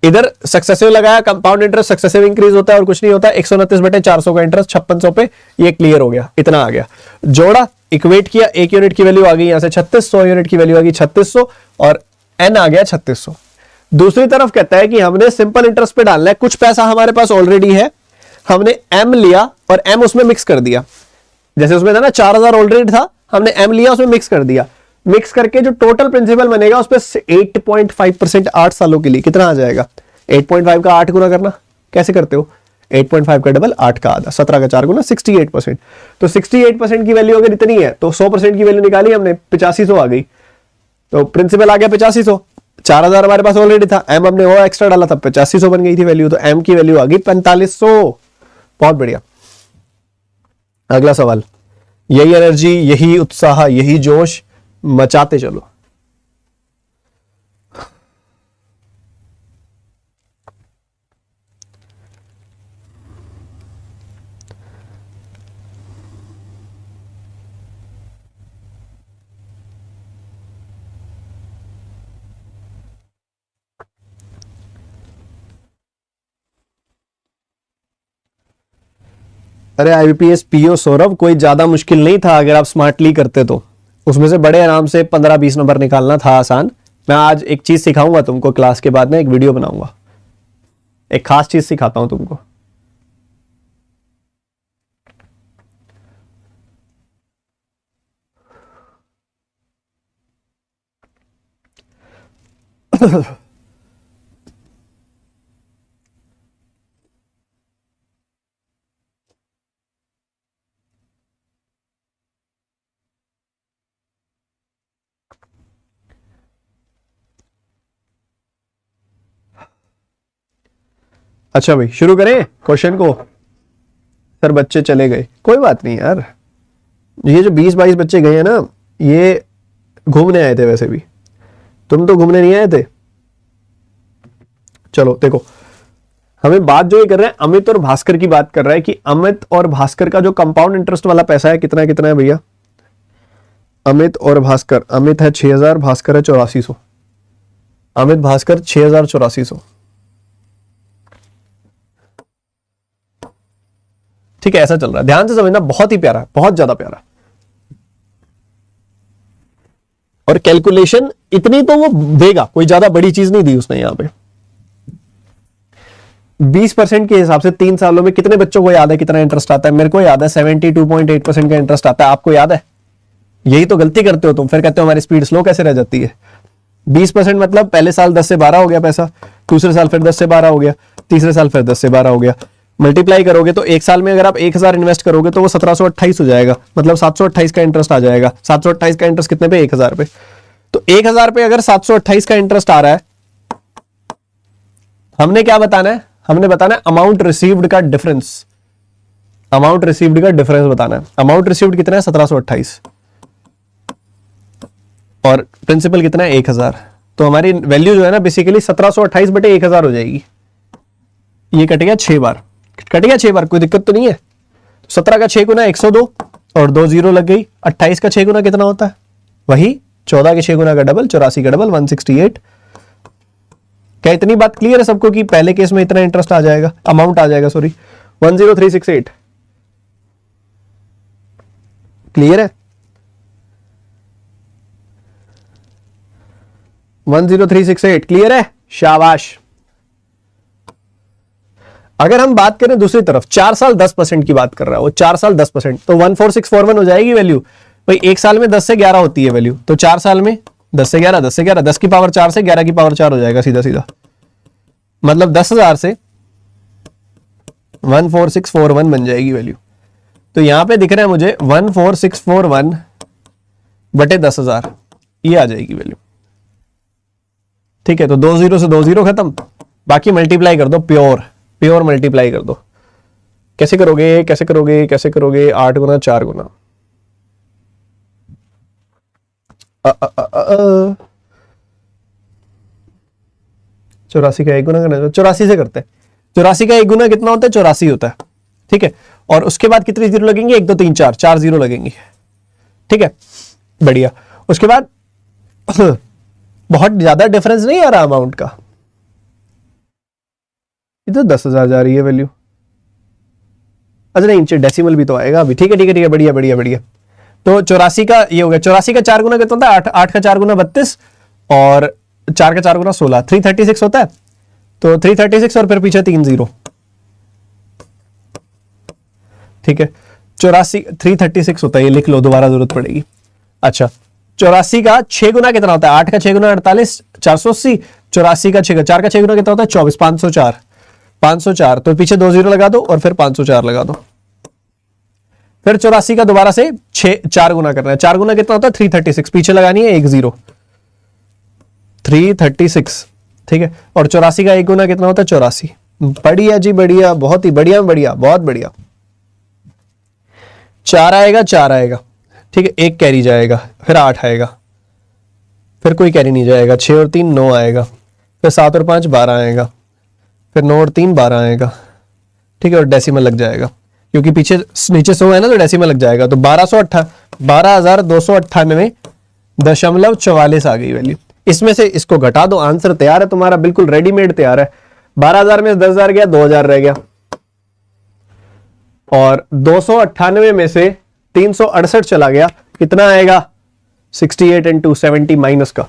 इधर सक्सेसिव लगाया, कंपाउंड इंटरेस्ट सक्सेसिव इंक्रीज होता है और कुछ नहीं होता। 129/400 का इंटरेस्ट 5600 पे, ये क्लियर हो गया, इतना आ गया। जोड़ा, इक्वेट किया, 1 यूनिट की वैल्यू आ गई यहां से 36, 100 यूनिट की वैल्यू आ गई 3600 और एन आ गया 3600। दूसरी तरफ कहता है कि हमने सिंपल इंटरेस्ट पे डालना है, कुछ पैसा हमारे पास ऑलरेडी है, हमने एम लिया और एम उसमें मिक्स कर दिया। जैसे उसमें था ना 4000 ऑलरेडी था, हमने एम लिया उसमें मिक्स कर दिया। मिक्स करके जो टोटल प्रिंसिपल बनेगा उस पर 8.5% 8 सालों के लिए कितना आ जाएगा? 8.5 का 8 गुना करना, कैसे करते हो? 8.5 का डबल 8 का आधा, 17 का 4 गुना 68%। तो 68% की वैल्यू अगर इतनी है तो 100% की वैल्यू निकाली हमने, 8500 आ गई। तो प्रिंसिपल आ गया 8500, 4000 हमारे पास ऑलरेडी था, एम हमने वो एक्स्ट्रा डाला था, 8500 बन गई थी वैल्यू, तो एम की वैल्यू आ गई 4500। बहुत बढ़िया। अगला सवाल। यही एनर्जी, यही उत्साह, यही जोश मचाते चलो। अरे आईबीपीएस पीओ सौरभ, कोई ज्यादा मुश्किल नहीं था अगर आप स्मार्टली करते तो। उसमें से बड़े आराम से 15-20 नंबर निकालना था आसान। मैं आज एक चीज सिखाऊंगा तुमको, क्लास के बाद ना एक वीडियो बनाऊंगा, एक खास चीज सिखाता हूं तुमको। अच्छा भाई शुरू करें क्वेश्चन को। सर बच्चे चले गए, कोई बात नहीं यार, ये जो 20-22 बच्चे गए हैं ना, ये घूमने आए थे, वैसे भी तुम तो घूमने नहीं आए थे। चलो देखो, हमें बात जो ये कर रहे हैं अमित और भास्कर की बात कर रहा है कि अमित और भास्कर का जो कंपाउंड इंटरेस्ट वाला पैसा है कितना कितना है भैया। अमित और भास्कर, अमित है 6000, भास्कर है 8400। अमित भास्कर 6000 8400। ठीक है, ऐसा चल रहा है, ध्यान से समझना, बहुत ही प्यारा, बहुत ज्यादा प्यारा। और कैलकुलेशन इतनी तो वो देगा, कोई ज्यादा बड़ी चीज नहीं दी उसने यहां पे। 20% के हिसाब से 3 सालों में कितने बच्चों को याद है कितना इंटरेस्ट आता है? मेरे को याद है 72.8% का इंटरेस्ट आता है। आपको याद है? यही तो गलती करते हो तुम, फिर कहते हो हमारी स्पीड स्लो कैसे रह जाती है। 20% मतलब पहले साल 10 से 12 हो गया पैसा, दूसरे साल फिर 10 से 12 हो गया, तीसरे साल फिर 10 से 12 हो गया। मल्टीप्लाई करोगे तो एक साल में अगर आप 1000 इन्वेस्ट करोगे तो वो 1728 हो जाएगा, मतलब 728 का इंटरेस्ट आ जाएगा। 728 का इंटरेस्ट कितने पे? 1000 पे। तो 1000 पे अगर 728 का इंटरेस्ट आ रहा है, हमने क्या बताना है? हमने बताना है अमाउंट रिसीव्ड का डिफरेंस। अमाउंट रिसीव्ड का डिफरेंस बताना है। अमाउंट रिसीव्ड कितना है? 1728, और प्रिंसिपल कितना है? 1000। तो हमारी वैल्यू जो है ना बेसिकली 1728 बटे 1000 हो जाएगी। ये कट गया 6 बार, कट गया 6 बार, कोई दिक्कत तो नहीं है। 17 का 6 गुना 102 और 2 जीरो लग गई। 28 का 6 गुना कितना होता है? वही 14 के 6 गुना का डबल, 84 का डबल, 168। क्या इतनी बात क्लियर है सबको कि पहले केस में इतना इंटरेस्ट आ जाएगा, अमाउंट आ जाएगा, सॉरी 10368। क्लियर है? 10368 क्लियर है? शाबाश। अगर हम बात करें दूसरी तरफ, 4 साल 10% की बात कर रहा है वो, 4 साल 10%, तो 14641 हो जाएगी वैल्यू। भाई एक साल में 10 से 11 होती है वैल्यू, तो 4 साल में 10 से 11, 10 से 11, 10 की पावर 4 से 11 की पावर 4 हो जाएगा सीधा सीधा। मतलब 10,000 से 14641 बन जाएगी वैल्यू। तो यहां पे दिख रहा है मुझे 14641 बटे 10,000, ये आ जाएगी वैल्यू। ठीक है, तो 2 जीरो से 2 जीरो खत्म, बाकी मल्टीप्लाई कर दो, प्योर मल्टीप्लाई कर दो। कैसे करोगे? कैसे करोगे? कैसे करोगे? 8 गुना 4 गुना 84 का 1 गुना करना, 84 से करते हैं। 84 का 1 गुना कितना होता है? 84 होता है। ठीक है, और उसके बाद कितने जीरो लगेंगे? 1 2 3 4, 4 जीरो लगेंगे। ठीक है, बढ़िया। उसके बाद बहुत ज्यादा डिफरेंस नहीं आ रहा अमाउंट का, इधर 10,000 जा रही है वैल्यू। अच्छा नहीं, डेसिमल भी तो आएगा अभी। ठीक है ठीक है ठीक है, बढ़िया बढ़िया बढ़िया। तो 84 का ये हो गया। 84 का 4 गुना कितना होता है? 8 का 4 गुना 32 और 4 का 4 गुना 16, 336 होता है। तो 336 और फिर पीछे 3 जीरो। ठीक है, 84 336 होता है, ये लिख लो, दोबारा जरूरत पड़ेगी। अच्छा, 84 का 6 गुना कितना होता है? 8 का 6 गुना 48, 480। 84 का 6 4 का 6 गुना कितना होता है? 24, 504। 504, तो पीछे 2 जीरो लगा दो और फिर 504 लगा दो। फिर 84 का दोबारा से 4 गुना करना है। 4 गुना कितना होता है? 336, पीछे लगानी है 1 जीरो, 336। ठीक है, और 84 का 1 गुना कितना होता है? 84। बढ़िया जी बढ़िया, बहुत ही बढ़िया, बढ़िया, बहुत बढ़िया। 4 आएगा, 4 आएगा। ठीक है, 1 कैरी जाएगा, फिर 8 आएगा, फिर कोई कैरी नहीं जाएगा। 6 और 3 9 आएगा, फिर 7 और 5 12 आएगा, फिर 9 और 3 12 आएगा। ठीक है, और डेसिमल लग जाएगा क्योंकि पीछे नीचे 100 है ना, तो डेसिमल लग जाएगा। तो 12,298.44 आ गई वैल्यू। इसमें से इसको घटा दो, आंसर तैयार है तुम्हारा, बिल्कुल रेडीमेड तैयार है। 12,000 में 10,000 गया, 2,000 रह गया, और 298 में से 368 चला गया, कितना आएगा? 68 into 70 माइनस का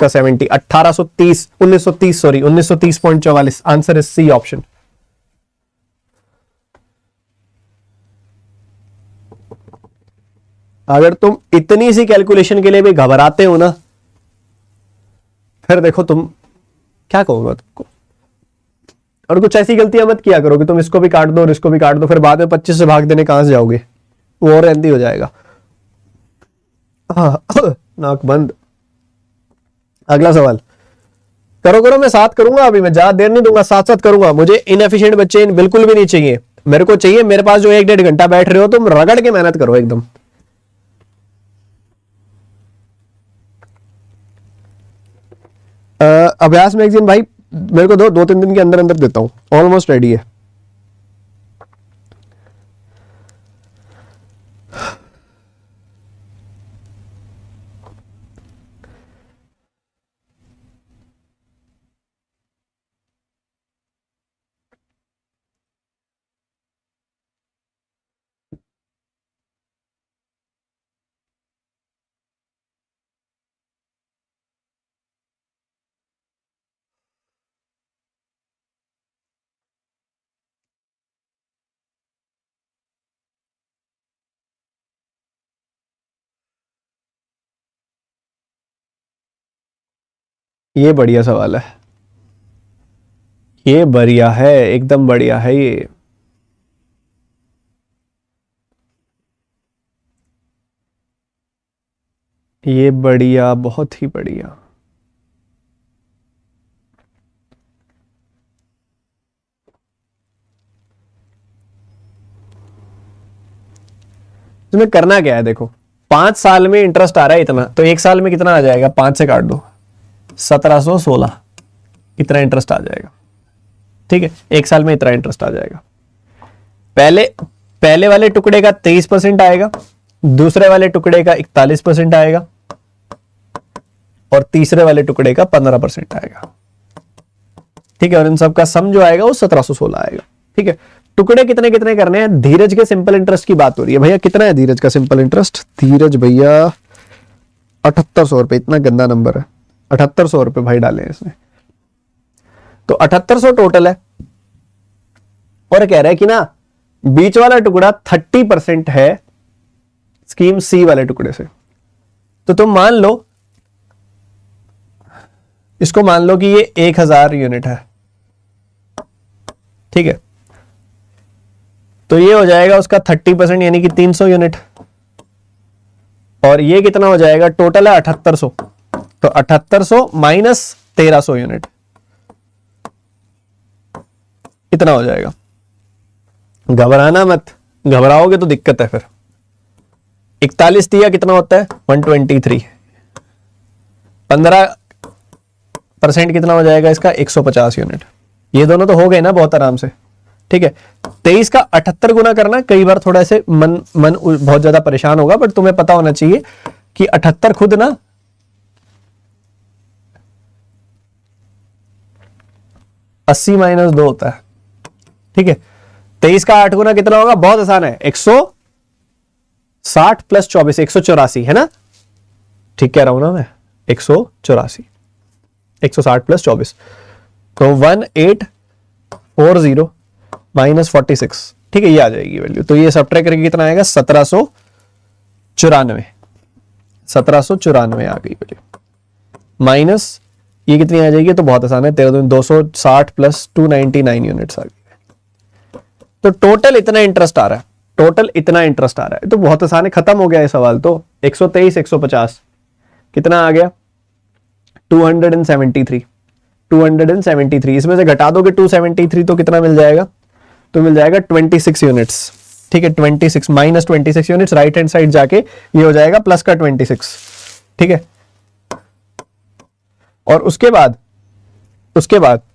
70, 1830 1930 sorry 1930.44। Answer is C option. अगर तुम इतनी सी कैलकुलेशन के लिए भी घबराते हो ना, फिर देखो तुम क्या कहूंगा तुमको। और कुछ ऐसी गलतियां मत किया करो कि तुम इसको भी काट दो और इसको भी काट दो, फिर बाद में 25 से भाग देने कहां से जाओगे, वो और एंदी हो जाएगा। नाक बंद। अगला सवाल, करो करो, मैं साथ करूंगा, अभी मैं ज्यादा देर नहीं दूंगा, साथ साथ करूंगा। मुझे इनएफिशिएंट बच्चे बिल्कुल भी नहीं चाहिए, मेरे को चाहिए मेरे पास जो 1-1.5 घंटा बैठ रहे हो तुम रगड़ के मेहनत करो एकदम। अभ्यास मैगजीन भाई मेरे को 2-3 दिन के अंदर अंदर देता हूं, ऑलमोस्ट रेडी है। ये बढ़िया सवाल है, ये बढ़िया है, एकदम बढ़िया है ये बढ़िया, बहुत ही बढ़िया। तुम्हें करना क्या है, देखो 5 साल में इंटरेस्ट आ रहा है इतना, तो 1 साल में कितना आ जाएगा, 5 से काट दो, 1716 इतना इंटरेस्ट आ जाएगा। ठीक है, 1 साल में इतना इंटरेस्ट आ जाएगा। पहले वाले टुकड़े का 23% आएगा, दूसरे वाले टुकड़े का 41% आएगा, और तीसरे वाले टुकड़े का 15% आएगा। ठीक है, और इन सब का सम जो आएगा वो 1716 आएगा। ठीक है, टुकड़े कितने कितने करने हैं, धीरज के सिंपल इंटरेस्ट की बात हो रही है। भैया कितना है धीरज का सिंपल इंटरेस्ट, धीरज भैया 7800 रुपए, इतना गंदा नंबर है, 7800 रुपए भाई डाले हैं इसने, तो 7800 टोटल है। और कह रहा है कि ना बीच वाला टुकड़ा 30% है स्कीम सी वाले टुकड़े से। तो तुम मान लो, इसको मान लो कि ये 1000 यूनिट है। ठीक है, तो ये हो जाएगा उसका 30% यानी कि 300 यूनिट, और ये कितना हो जाएगा, टोटल है 7800, तो 7800 माइनस 1300 यूनिट इतना हो जाएगा। घबराना मत, घबराओगे तो दिक्कत है फिर। 41 दिया कितना होता है 123, 15% कितना हो जाएगा इसका 150 यूनिट। ये दोनों तो हो गए ना बहुत आराम से। ठीक है, 23 का 78 गुना करना, कई बार थोड़ा ऐसे मन बहुत ज्यादा परेशान होगा, बट तुम्हें पता होना चाहिए कि 78 खुद ना 80 माइनस 2 होता है। ठीक है, 23 का 8 गुना कितना होगा, बहुत आसान है, 160 प्लस 24 184 है ना, ठीक कह रहा हूं ना मैं, 184, 160 प्लस 24, तो 1840 माइनस 46। ठीक है, ये आ जाएगी वैल्यू, तो ये सब्ट्रैक्ट करके कितना आएगा 1794, 1794 आ गई वैल्यू, माइनस ये कितनी आ जाएगी, तो बहुत आसान है, 260 प्लस 299 यूनिट्स आ गई। तो टोटल इतना इंटरेस्ट आ रहा है, टोटल इतना इंटरेस्ट आ रहा है, तो बहुत आसान है, खत्म हो गया ये सवाल। तो 123 150 कितना आ गया 273, 273 इसमें से घटा दोगे 273 तो कितना मिल जाएगा, तो मिल जाएगा 26 यूनिट्स। ठीक है, 26 minus 26 units, right hand side जाके ये हो जाएगा प्लस का 26। ठीक है, और उसके बाद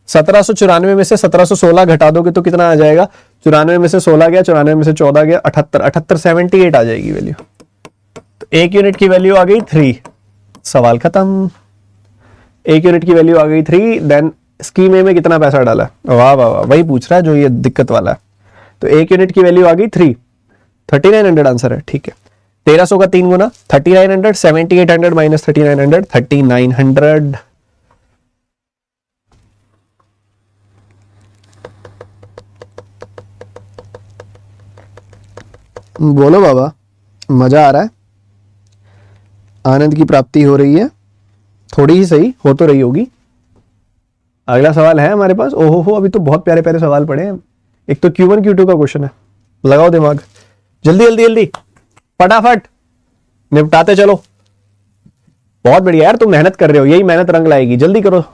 1794 में से 1716 घटा दोगे तो कितना आ जाएगा, 94 में से 16 गया, 94 में से 14 गया, 78 78 आ जाएगी वैल्यू। तो 1 यूनिट की वैल्यू आ गई 3, सवाल खत्म। 1 यूनिट की वैल्यू आ गई 3, देन स्कीम ए में कितना पैसा डाला, वाह वाह वाह, वही पूछ रहा है जो ये दिक्कत वाला है। तो 1 यूनिट की वैल्यू आ गई 3, 3900 आंसर है। ठीक है, 1300 का 3 गुना 3900, 7800 माइनस 3900, 3900। बोलो बाबा, मजा आ रहा है, आनंद की प्राप्ति हो रही है, थोड़ी ही सही हो तो रही होगी। अगला सवाल है हमारे पास, ओहो हो, अभी तो बहुत प्यारे प्यारे सवाल पड़े हैं। एक तो Q1 Q2 का क्वेश्चन है, लगाओ दिमाग, जल्दी जल्दी जल्दी फटाफट निपटाते चलो। बहुत बढ़िया यार, तुम मेहनत कर रहे हो, यही मेहनत रंग लाएगी, जल्दी करो।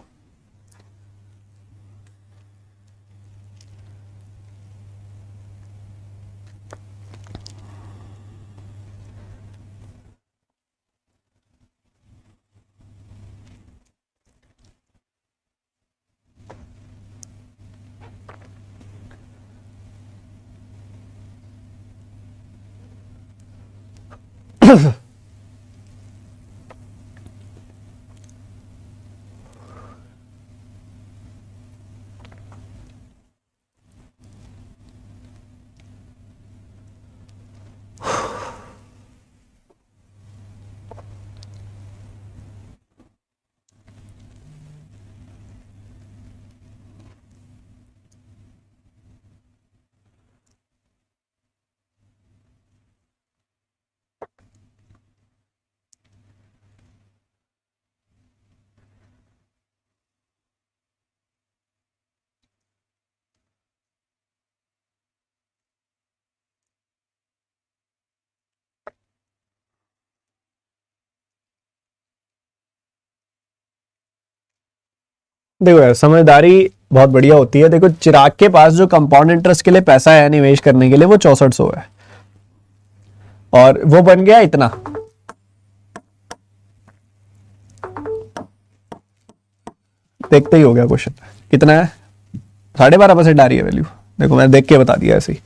देखो यार, समझदारी बहुत बढ़िया होती है। देखो चिराग के पास जो कंपाउंड इंटरेस्ट के लिए पैसा है निवेश करने के लिए, वो 6400 है, और वो बन गया इतना। देखते ही हो गया क्वेश्चन कितना है, 12.5% आ रही है वैल्यू। देखो मैंने देख के बता दिया ऐसे ही।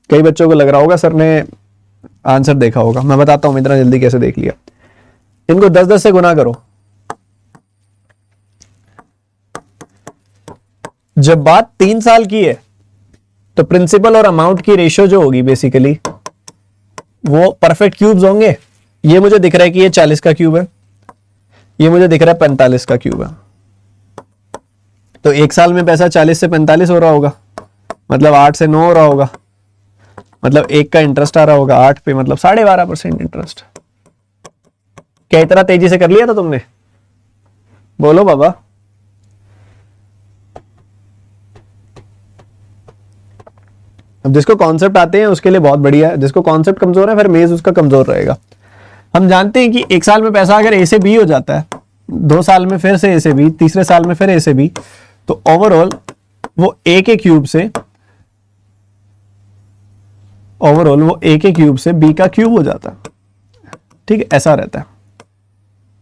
कई बच्चों को लग रहा होगा सर ने आंसर देखा होगा, मैं बताता हूं इतना जल्दी कैसे देख लिया। इनको 10-10 से गुना करो। जब बात 3 साल की है तो प्रिंसिपल और अमाउंट की रेशियो जो होगी बेसिकली वो परफेक्ट क्यूब्स होंगे। ये मुझे दिख रहा है कि ये 40 का क्यूब है, ये मुझे दिख रहा है 45 का क्यूब है। तो 1 साल में पैसा 40 से 45 हो रहा होगा, मतलब 8 से 9 हो रहा होगा, मतलब 1 का इंटरेस्ट आ रहा होगा 8 पे, मतलब 12.5% इंटरेस्ट। क्या इतना तेजी से कर लिया था तुमने? बोलो बाबा। अब जिसको कॉन्सेप्ट आते हैं उसके लिए बहुत बढ़िया है, जिसको कॉन्सेप्ट कमजोर है फिर मेज उसका कमजोर रहेगा। हम जानते हैं कि 1 साल में पैसा अगर ए से बी हो जाता है, 2 साल में फिर से ए से बी, तीसरे साल में फिर ए से बी, तो ओवरऑल वो ए के क्यूब से बी का क्यूब हो जाता है। ठीक है, ऐसा रहता है,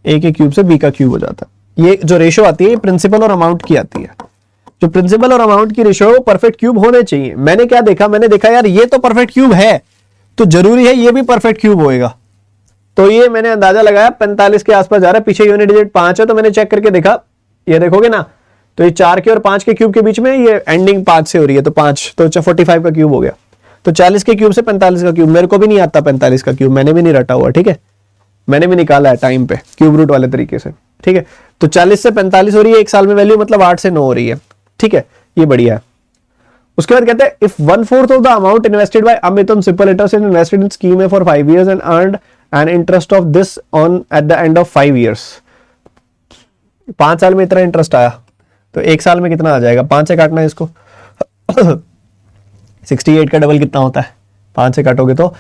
ए के क्यूब से बी का क्यूब हो जाता है। ये जो रेशियो आती है ये प्रिंसिपल और अमाउंट की आती है। जो प्रिंसिपल और अमाउंट की रेशियो है वो परफेक्ट क्यूब होने चाहिए। मैंने क्या देखा, मैंने देखा यार ये तो परफेक्ट क्यूब है, तो जरूरी है ये भी परफेक्ट क्यूब होएगा। तो ये मैंने अंदाजा लगाया 45 के आसपास जा रहा है, पीछे यूनिट डिजिट 5 है, तो मैंने चेक करके देखा, ये देखोगे ना, तो ये 4 के और 5 के क्यूब के बीच में ये एंडिंग 5 से हो रही है, तो 5 तो 45 का क्यूब हो गया। तो 40 के क्यूब से 45 का क्यूब, मेरे को भी नहीं आता 45 का क्यूब, मैंने भी नहीं रटा हुआ, ठीक है, मैंने भी निकाला है टाइम पे क्यूब रूट वाले तरीके से। ठीक है, तो 40 से 45 हो रही है 1 साल में वैल्यू, मतलब 8 से 9 हो रही है। ठीक है, ये बढ़िया है। उसके बाद कहते हैं if 1/4 of the amount invested bye Amit on simple interest is invested in scheme for 5 years and earned an interest of this on at the end of 5 years। 5 साल में इतना इंटरेस्ट आया, तो 1 साल में कितना आ जाएगा? 5 से काटना है इसको 68 का डबल कितना होता है? 5 से काटोगे तो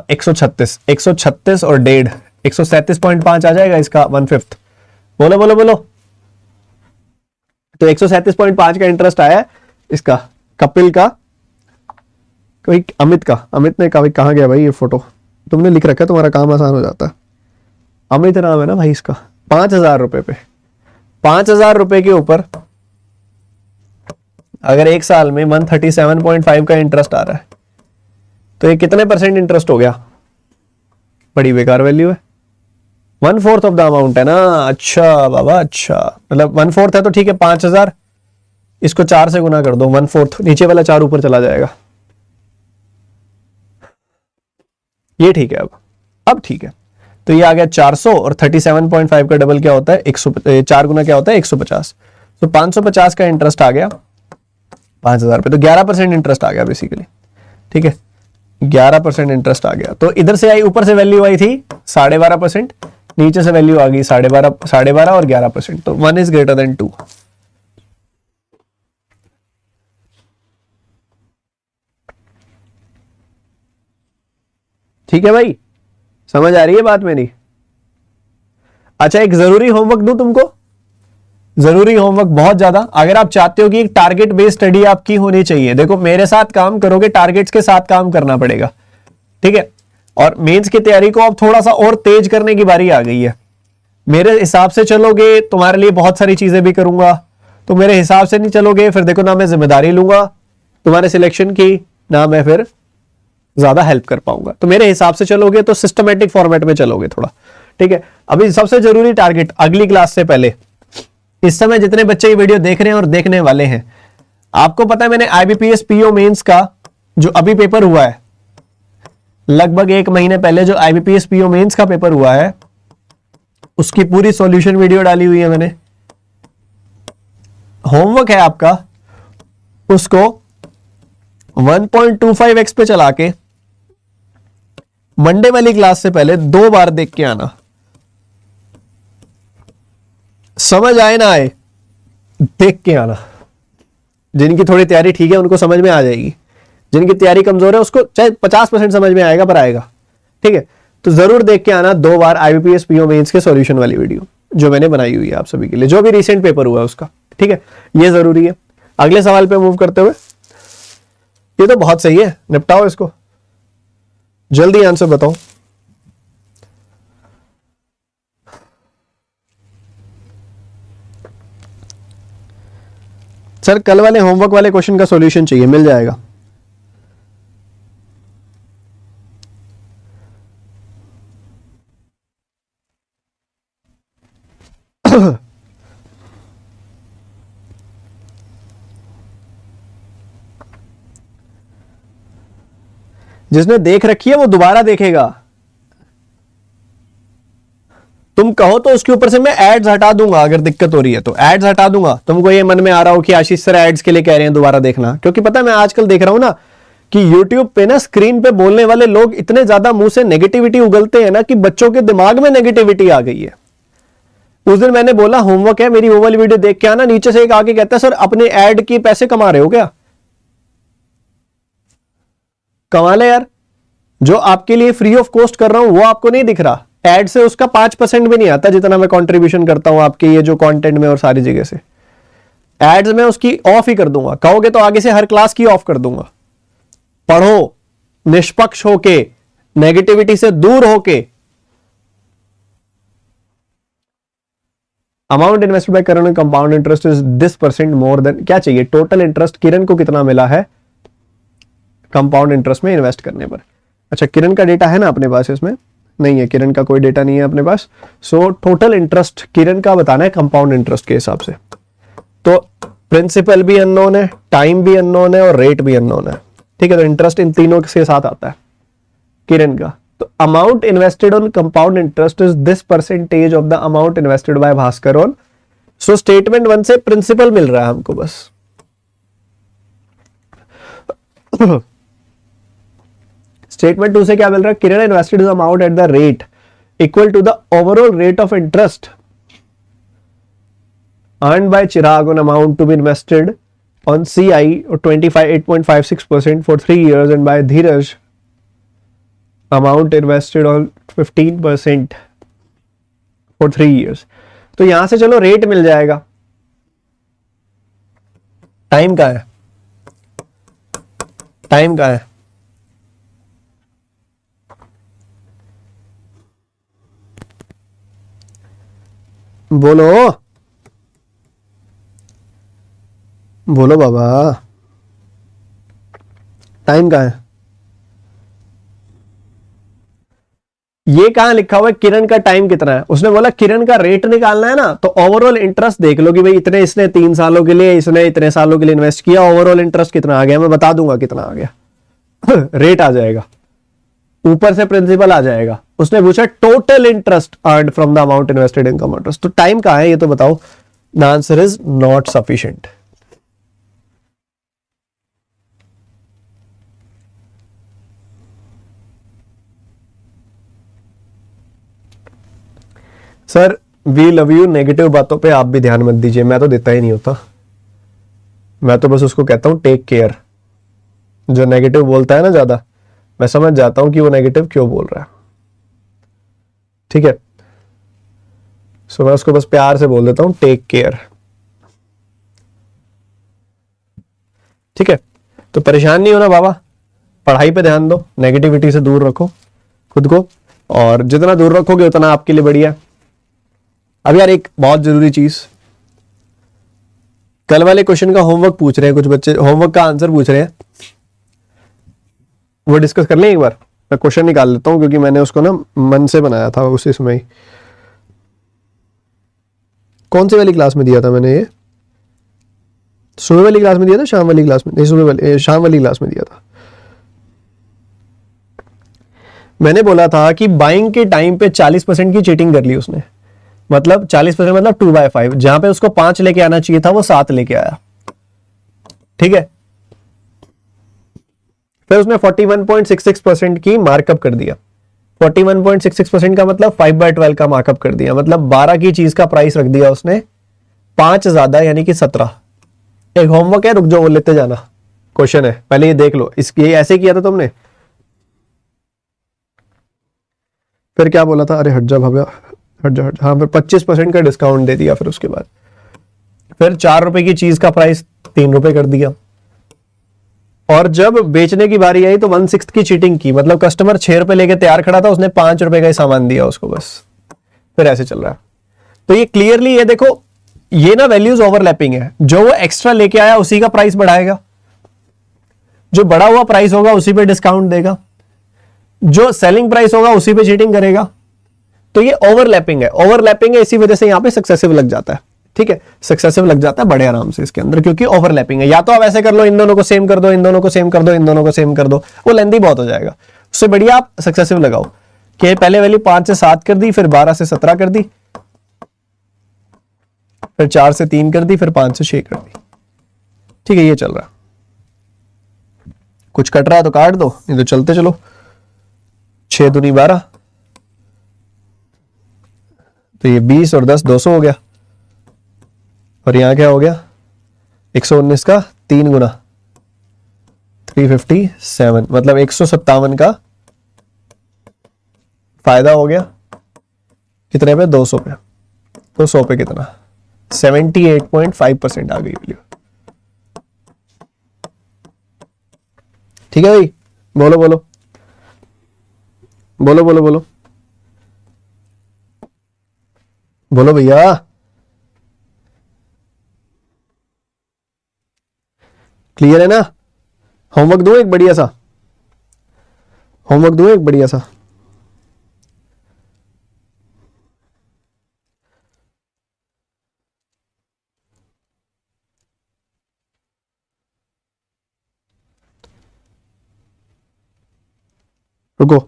136 और 1.5 137.5 आ जाएगा इसका 1/5। बोलो बोलो बोलो। तो 137.5 का इंटरेस्ट आया है इसका, कपिल का, कोई अमित का, अमित ने कहा गया भाई ये फोटो तुमने लिख रखा है, तुम्हारा काम आसान हो जाता है। अमित नाम है ना भाई इसका। 5,000 रुपए पे, 5,000 रुपए के ऊपर अगर 1 साल में 137.5 का इंटरेस्ट आ रहा है, तो ये कितने % इंटरेस्ट हो गया? बड़ी बेकार वैल्यू है। 1/4 ऑफ द अमाउंट है ना। अच्छा बाबा, अच्छा, मतलब 1/4 है तो ठीक है, 5,000, इसको 4 से गुना कर दो, 1/4, नीचे वाला 4 ऊपर चला जाएगा, ये ठीक है। अब ठीक है, तो ये आ गया 400 और 37.5 का डबल क्या होता है? 4 गुना क्या होता है? 150। तो 550 का इंटरेस्ट आ गया 5,000 पे, तो 11% इंटरेस्ट आ गया बेसिकली। ठीक है, 11% इंटरेस्ट आ गया। तो इधर से आई, ऊपर से वैल्यू आई थी 12.5%, नीचे से वैल्यू आ गई 12.5 और 11%, तो 1 इज ग्रेटर देन 2। ठीक है भाई, समझ आ रही है बात मेरी? अच्छा, एक जरूरी होमवर्क दूं तुमको, जरूरी होमवर्क बहुत ज्यादा। अगर आप चाहते हो कि एक टारगेट बेस्ड स्टडी आपकी होनी चाहिए, देखो मेरे साथ काम करोगे, टारगेट्स के साथ काम करना पड़ेगा। ठीक है, और मेंस की तैयारी को अब थोड़ा सा और तेज करने की बारी आ गई है। मेरे हिसाब से चलोगे, तुम्हारे लिए बहुत सारी चीजें भी करूंगा, तो मेरे हिसाब से नहीं चलोगे, फिर देखो ना मैं जिम्मेदारी लूंगा तुम्हारे सिलेक्शन की, ना मैं फिर ज्यादा हेल्प कर पाऊंगा। तो मेरे हिसाब से चलोगे तो सिस्टमेटिक फॉर्मेट में चलोगे थोड़ा, ठीक है। अभी सबसे जरूरी टारगेट अगली क्लास से पहले, इस समय जितने बच्चे ये वीडियो देख रहे हैं और देखने वाले हैं, आपको पता है मैंने आईबीपीएस पीओ मेंस का जो अभी पेपर हुआ है, लगभग 1 महीने पहले जो आईबीपीएस पीओ मेंस का पेपर हुआ है, उसकी पूरी सॉल्यूशन वीडियो डाली हुई है मैंने। होमवर्क है आपका, उसको 1.25x पे चला के मंडे वाली क्लास से पहले 2 बार देख के आना। समझ आए ना आए, देख के आना। जिनकी थोड़ी तैयारी ठीक है उनको समझ में आ जाएगी, जिनकी तैयारी कमजोर है उसको चाहे 50% समझ में आएगा पर आएगा, ठीक है। तो जरूर देख के आना 2 बार आईबीपीएस पीओ मेंस के सॉल्यूशन वाली वीडियो जो मैंने बनाई हुई है आप सभी के लिए, जो भी रिसेंट पेपर हुआ है उसका, ठीक है। ये जरूरी है। अगले सवाल पे मूव करते हुए, ये तो बहुत सही है, निपटाओ इसको, जल्दी आंसर बताओ। सर कल वाले होमवर्क वाले क्वेश्चन का सॉल्यूशन चाहिए, मिल जाएगा। जिसने देख रखी है वो दोबारा देखेगा। तुम कहो तो उसके ऊपर से मैं एड्स हटा दूंगा, अगर दिक्कत हो रही है तो एड्स हटा दूंगा। तुमको ये मन में आ रहा हो कि आशीष सर एड्स के लिए कह रहे हैं दोबारा देखना, क्योंकि पता है मैं आजकल देख रहा हूं ना कि YouTube पे ना स्क्रीन पे बोलने वाले लोग इतने ज्यादा मुंह से नेगेटिविटी उगलते हैं ना कि बच्चों के दिमाग में नेगेटिविटी आ गई है। उस दिन मैंने बोला होमवर्क है मेरी वो वाली वीडियो देख के आना, नीचे से एक आके कहता है सर अपने एड के पैसे कमा रहे हो क्या? कमा ले यार, जो आपके लिए फ्री ऑफ कॉस्ट कर रहा हूं वो आपको नहीं दिख रहा, एड से उसका 5% भी नहीं आता जितना मैं कंट्रीब्यूशन करता हूं आपके ये जो कंटेंट में और सारी जगह से। एड्स में उसकी ऑफ ही कर दूंगा, कहोगे तो आगे से हर क्लास की ऑफ कर दूंगा। पढ़ो निष्पक्ष होके, नेगेटिविटी से दूर होके। Amount invested bye Kiran compound interest is this % more than, क्या चाहिए टोटल इंटरेस्ट किरण को कितना मिला है कंपाउंड इंटरेस्ट में इन्वेस्ट करने पर। अच्छा किरण का डेटा है ना अपने पास, इसमें नहीं है, किरण का कोई डेटा नहीं है अपने पास। सो टोटल इंटरेस्ट किरण का बताना है कंपाउंड इंटरेस्ट के हिसाब से। तो प्रिंसिपल भी अननोन है, टाइम भी अननोन है और रेट भी अननोन है, ठीक है। तो इंटरेस्ट इन तीनों के साथ आता है किरण का। तो amount invested on compound interest is this % of the amount invested bye Bhaskar on. So statement 1 से प्रिंसिपल मिल रहा है हमको बस। स्टेटमेंट 2 से क्या मिल रहा है, Kiran invested is amount at the rate equal to the overall rate of interest earned by Chirag on amount to be invested on CI or 8.56% for 3 years and by Dheeraj amount invested on 15% for 3 years। तो यहां से चलो रेट मिल जाएगा। टाइम का है, टाइम का है, बोलो बोलो बाबा, टाइम कहां है? ये कहां लिखा हुआ है किरण का टाइम कितना है? उसने बोला किरण का रेट निकालना है ना, तो ओवरऑल इंटरेस्ट देख लो कि भाई इतने इसने 3 सालों के लिए, इसने इतने सालों के लिए इन्वेस्ट किया, ओवरऑल इंटरेस्ट कितना आ गया, मैं बता दूंगा कितना आ गया। रेट आ जाएगा, ऊपर से प्रिंसिपल आ जाएगा। उसने पूछा total interest earned from the amount invested in compound interest. तो टाइम कहां है ये तो बताओ। The answer is not sufficient. Sir we love you, negative बातों पे आप भी ध्यान मत दीजिए, मैं तो देता ही नहीं होता, मैं तो बस उसको कहता हूं टेक केयर। जो नेगेटिव बोलता है ना ज्यादा, मैं समझ जाता हूं कि वो नेगेटिव क्यों बोल रहा है, ठीक है। सो मैं उसको बस प्यार से बोल देता हूं टेक केयर, ठीक है। तो परेशान नहीं होना बाबा, पढ़ाई पे ध्यान दो, नेगेटिविटी से दूर रखो खुद को, और जितना दूर रखोगे उतना आपके लिए बढ़िया। अब यार एक बहुत जरूरी चीज, कल वाले क्वेश्चन का होमवर्क पूछ रहे हैं कुछ बच्चे, होमवर्क का आंसर पूछ रहे हैं। वो डिस्कस कर लें एक बार। मैं क्वेश्चन निकाल लेता हूँ क्योंकि मैंने उसको ना मन से बनाया था उसी समय ही। कौन सी वाली क्लास में दिया था मैंने ये? सुबह वाली क्लास में दिया था, शाम वाली क्लास में? नहीं, सुबह वाली, शाम वाली क्लास में दिया था। मैंने बोला था कि बाइंग के टाइम पे 40% की चीटिंग कर ली उसने। मतलब 40% मतलब 2/5, जहां पे उसको 5 लेके आना चाहिए था वो 7 लेके आया। ठीक है, फिर उसने 41.66% की मार्कअप कर दिया। 41.66% का मतलब 5/12 का मार्कअप कर दिया। मतलब 12 की चीज का प्राइस रख दिया उसने, 5 ज्यादा यानी कि 17। एक होमवर्क है, रुक जाओ वो लेते जाना। क्वेश्चन है, पहले ये देख लो। ये ऐसे किया था तुमने। फिर क्या बोला था? अरे हट जा भव्या, हट जा हट जा। हाँ, फिर 25% का डिस्काउंट दे दिया। फिर उसके बाद फिर 4 रुपए की चीज का प्राइस 3 रुपए कर दिया। और जब बेचने की बारी आई तो 1/6 की चीटिंग की। मतलब कस्टमर 6 रुपए लेके तैयार खड़ा था, उसने 5 रुपए का ही सामान दिया उसको बस। फिर ऐसे चल रहा है। तो ये क्लियरली, ये देखो, ये ना वैल्यूज ओवरलैपिंग है। जो वो एक्स्ट्रा लेके आया उसी का प्राइस बढ़ाएगा, जो बढ़ा हुआ प्राइस होगा उसी पे डिस्काउंट देगा, जो सेलिंग प्राइस होगा उसी पे चीटिंग करेगा। तो ये ओवरलैपिंग है, ओवरलैपिंग है, इसी वजह से यहां पे सक्सेसिव लग जाता है। ठीक है, सक्सेसिव लग जाता है बड़े आराम से इसके अंदर, क्योंकि ओवरलैपिंग है। या तो आप ऐसे कर लो, इन दोनों को सेम कर दो, इन दोनों को सेम कर दो, इन दोनों को सेम कर दो, वो लेंदी बहुत हो जाएगा। उससे बढ़िया आप सक्सेसिव लगाओ कि पहले वैल्यू 5 से 7 कर दी, फिर 12 से 17 कर दी, फिर 4 से 3 कर दी, फिर 5 से 6 कर दी। ठीक है, ये चल रहा है। कुछ कट रहा है तो काट दो, नहीं तो चलते चलो। 6 दूनी 12, तो ये 20 और 10 200 हो गया। और यहां क्या हो गया? 119 का 3 गुना 357, मतलब 157 का फायदा हो गया। कितने पे? 200 पे। तो 100 पे कितना? 78.5% आ गई वैल्यू। ठीक है भाई, बोलो बोलो बोलो बोलो बोलो बोलो भैया। क्लियर है ना? होमवर्क दूं एक बढ़िया सा? होमवर्क दूं एक बढ़िया सा? रुको।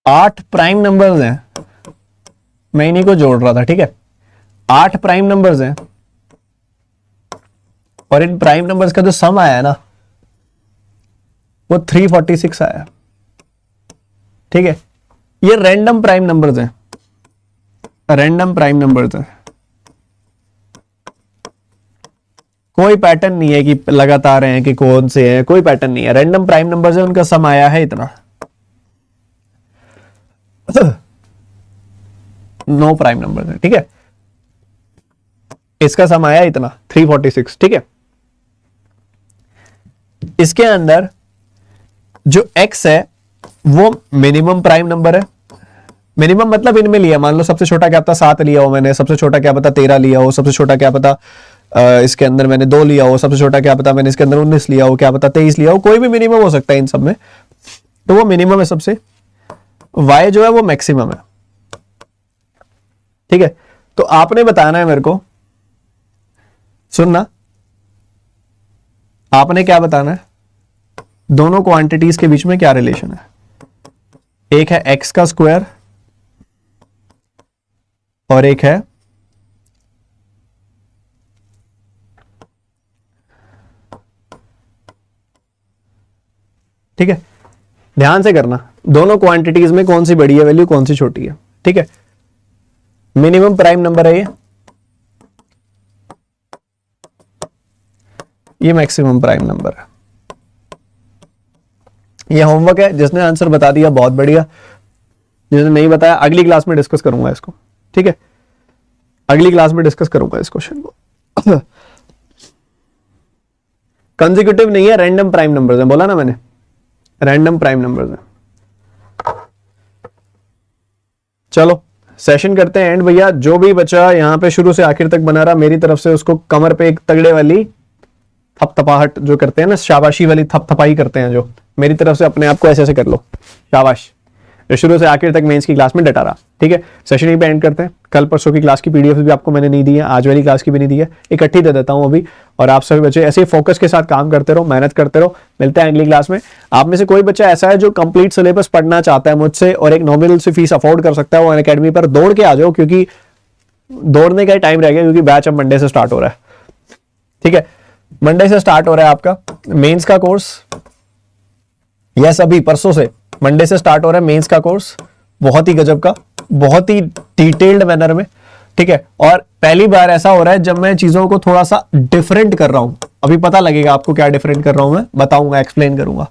आठ प्राइम नंबर्स हैं, मैं इन्हीं को जोड़ रहा था। ठीक है, 8 प्राइम नंबर्स हैं और इन प्राइम नंबर्स का जो सम आया है ना वो 346 आया। ठीक है, ये रैंडम प्राइम नंबर्स हैं, रैंडम प्राइम नंबर्स हैं। कोई पैटर्न नहीं है कि लगातार हैं कि कौन से हैं, कोई पैटर्न नहीं है। रैंडम प्राइम नंबर्स है, उनका सम आया है इतना। नो प्राइम नंबर्स है। ठीक है, इसका सम आया इतना 346। ठीक है, इसके अंदर जो x है वो मिनिमम प्राइम नंबर है। मिनिमम मतलब इनमें लिया, मान लो सबसे छोटा क्या पता 7 लिया हो मैंने, सबसे छोटा क्या पता 13 लिया हो, सबसे छोटा क्या पता इसके अंदर मैंने 2 लिया हो, सबसे छोटा क्या पता मैंने इसके अंदर 19 लिया हो, क्या पता 23 लिया हो। कोई भी मिनिमम हो सकता है इन सब में, तो वो मिनिमम है सबसे। y जो है वो मैक्सिमम है। ठीक है, तो आपने बताना है मेरे को, सुनना, आपने क्या बताना है, दोनों क्वांटिटीज के बीच में क्या रिलेशन है। एक है x का स्क्वायर और एक है ठीक है ध्यान से करना, दोनों क्वांटिटीज में कौन सी बड़ी है वैल्यू, कौन सी छोटी है, ठीक है। मिनिमम प्राइम नंबर है ये मैक्सिमम प्राइम नंबर है। ये होमवर्क है, जिसने आंसर बता दिया बहुत बढ़िया, जिसने नहीं बताया अगली क्लास में डिस्कस करूंगा इसको, ठीक है, अगली क्लास में डिस्कस करूंगा इस क्वेश्चन को। कंसेक्यूटिव नहीं है, रैंडम प्राइम नंबर्स है, बोला ना मैंने, रैंडम प्राइम नंबर्स है। चलो सेशन करते हैं एंड भैया। जो भी बच्चा यहां पे शुरू से आखिर तक बना रहा, मेरी तरफ से उसको कमर पे एक तगड़े वाली थपथपाहट जो करते हैं ना, शाबाशी वाली थपथपाई करते हैं, जो मेरी तरफ से अपने आप को ऐसे ऐसे कर लो, शाबाश, जो शुरू से आखिर तक मेंस की क्लास में डटा रहा, ठीक है। सेशन यहीं पे एंड करते हैं। कल परसों की क्लास की पीडीएफ भी आपको मैंने नहीं दी है, आज वाली क्लास की भी नहीं दी है, इकट्ठी दे देता हूं अभी। और आप सभी बच्चे ऐसे ही फोकस के साथ काम करते रहो, मेहनत करते रहो। मिलते हैं अगली क्लास में। आप में से कोई बच्चा ऐसा है जो कंप्लीट सिलेबस पढ़ना चाहता है मुझसे और एक नॉमिनल सी फीस अफोर्ड कर सकता है, वो अनअकैडमी पर दौड़ के आ जाओ, क्योंकि दौड़ने का ही टाइम रह गया, क्योंकि बैच अब मंडे से स्टार्ट हो रहा है, ठीक है। मंडे से स्टार्ट हो रहा है आपका मेंस का कोर्स, यस अभी परसों से मंडे से स्टार्ट हो रहा है मेंस का कोर्स, बहुत ही गजब का, बहुत ही डिटेल्ड मैनर में, ठीक है। और पहली बार ऐसा हो रहा है जब मैं चीजों को थोड़ा सा डिफरेंट कर रहा हूं, अभी पता लगेगा आपको क्या डिफरेंट कर रहा हूं, मैं बताऊंगा, एक्सप्लेन करूंगा।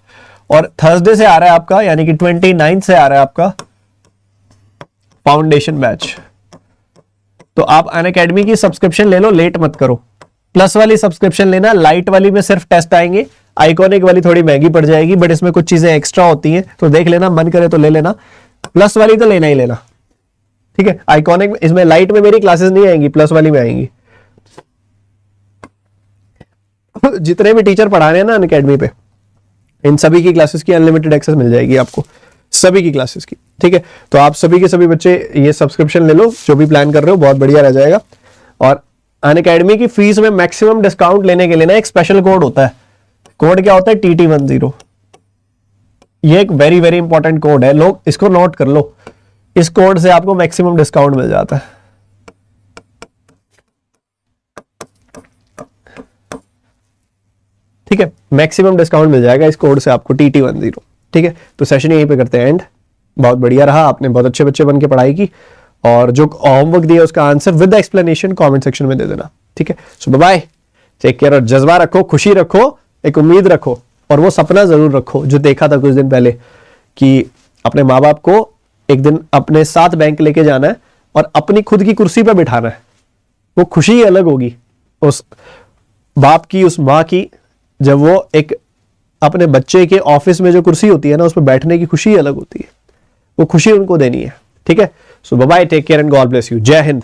और थर्सडे से आ रहा है आपका, यानी कि 29 से आ रहा है आपका फाउंडेशन बैच। तो आप अनअकैडमी की सब्सक्रिप्शन ले लो, लेट मत करो। प्लस वाली सब्सक्रिप्शन लेना, लाइट वाली में सिर्फ टेस्ट आएंगे, आइकॉनिक वाली थोड़ी महंगी पड़ जाएगी, बट इसमें कुछ चीजें एक्स्ट्रा होती हैं, तो देख लेना, मन करे तो ले लेना। प्लस वाली तो लेना ही लेना, ठीक है। आइकॉनिक में, इसमें लाइट में मेरी क्लासेस नहीं आएंगी, प्लस वाली में आएंगी। जितने भी टीचर पढ़ा रहे हैं ना अनअकैडमी पे, इन सभी की क्लासेस की अनलिमिटेड एक्सेस मिल जाएगी आपको, सभी की क्लासेस की, ठीक है। तो आप सभी के सभी बच्चे ये सब्सक्रिप्शन ले लो, जो भी प्लान कर रहे हो, बहुत बढ़िया रह जाएगा। और अनअकैडमी की फीस में मैक्सिमम डिस्काउंट लेने के लिए ना एक स्पेशल कोड होता है। कोड क्या होता है? TT10। ये एक वेरी वेरी इंपॉर्टेंट कोड है, लोग इसको नोट कर लो। इस कोड से आपको मैक्सिमम डिस्काउंट मिल जाता है, ठीक है। मैक्सिमम डिस्काउंट मिल जाएगा इस कोड से आपको, TT10, ठीक है। तो सेशन यहीं पे करते हैं एंड। बहुत बढ़िया रहा, आपने बहुत अच्छे बच्चे बन के पढ़ाई की, और जो होमवर्क दिया उसका answer with explanation comment section में दे देना, ठीक है। So bye bye, take care. और जज्बा रखो, खुशी रखो, एक उम्मीद रखो, और वो सपना जरूर रखो जो देखा था कुछ दिन पहले, कि अपने माँ बाप को एक दिन अपने साथ बैंक लेके जाना है और अपनी खुद की कुर्सी पर बिठाना है। वो खुशी ही अलग होगी उस बाप की, उस माँ की, जब वो एक अपने बच्चे के ऑफिस में जो कुर्सी होती है ना, उस पर बैठने की खुशी ही अलग होती है। वो खुशी उनको देनी है, ठीक है। So bye bye, take care and God bless you. जय हिंद।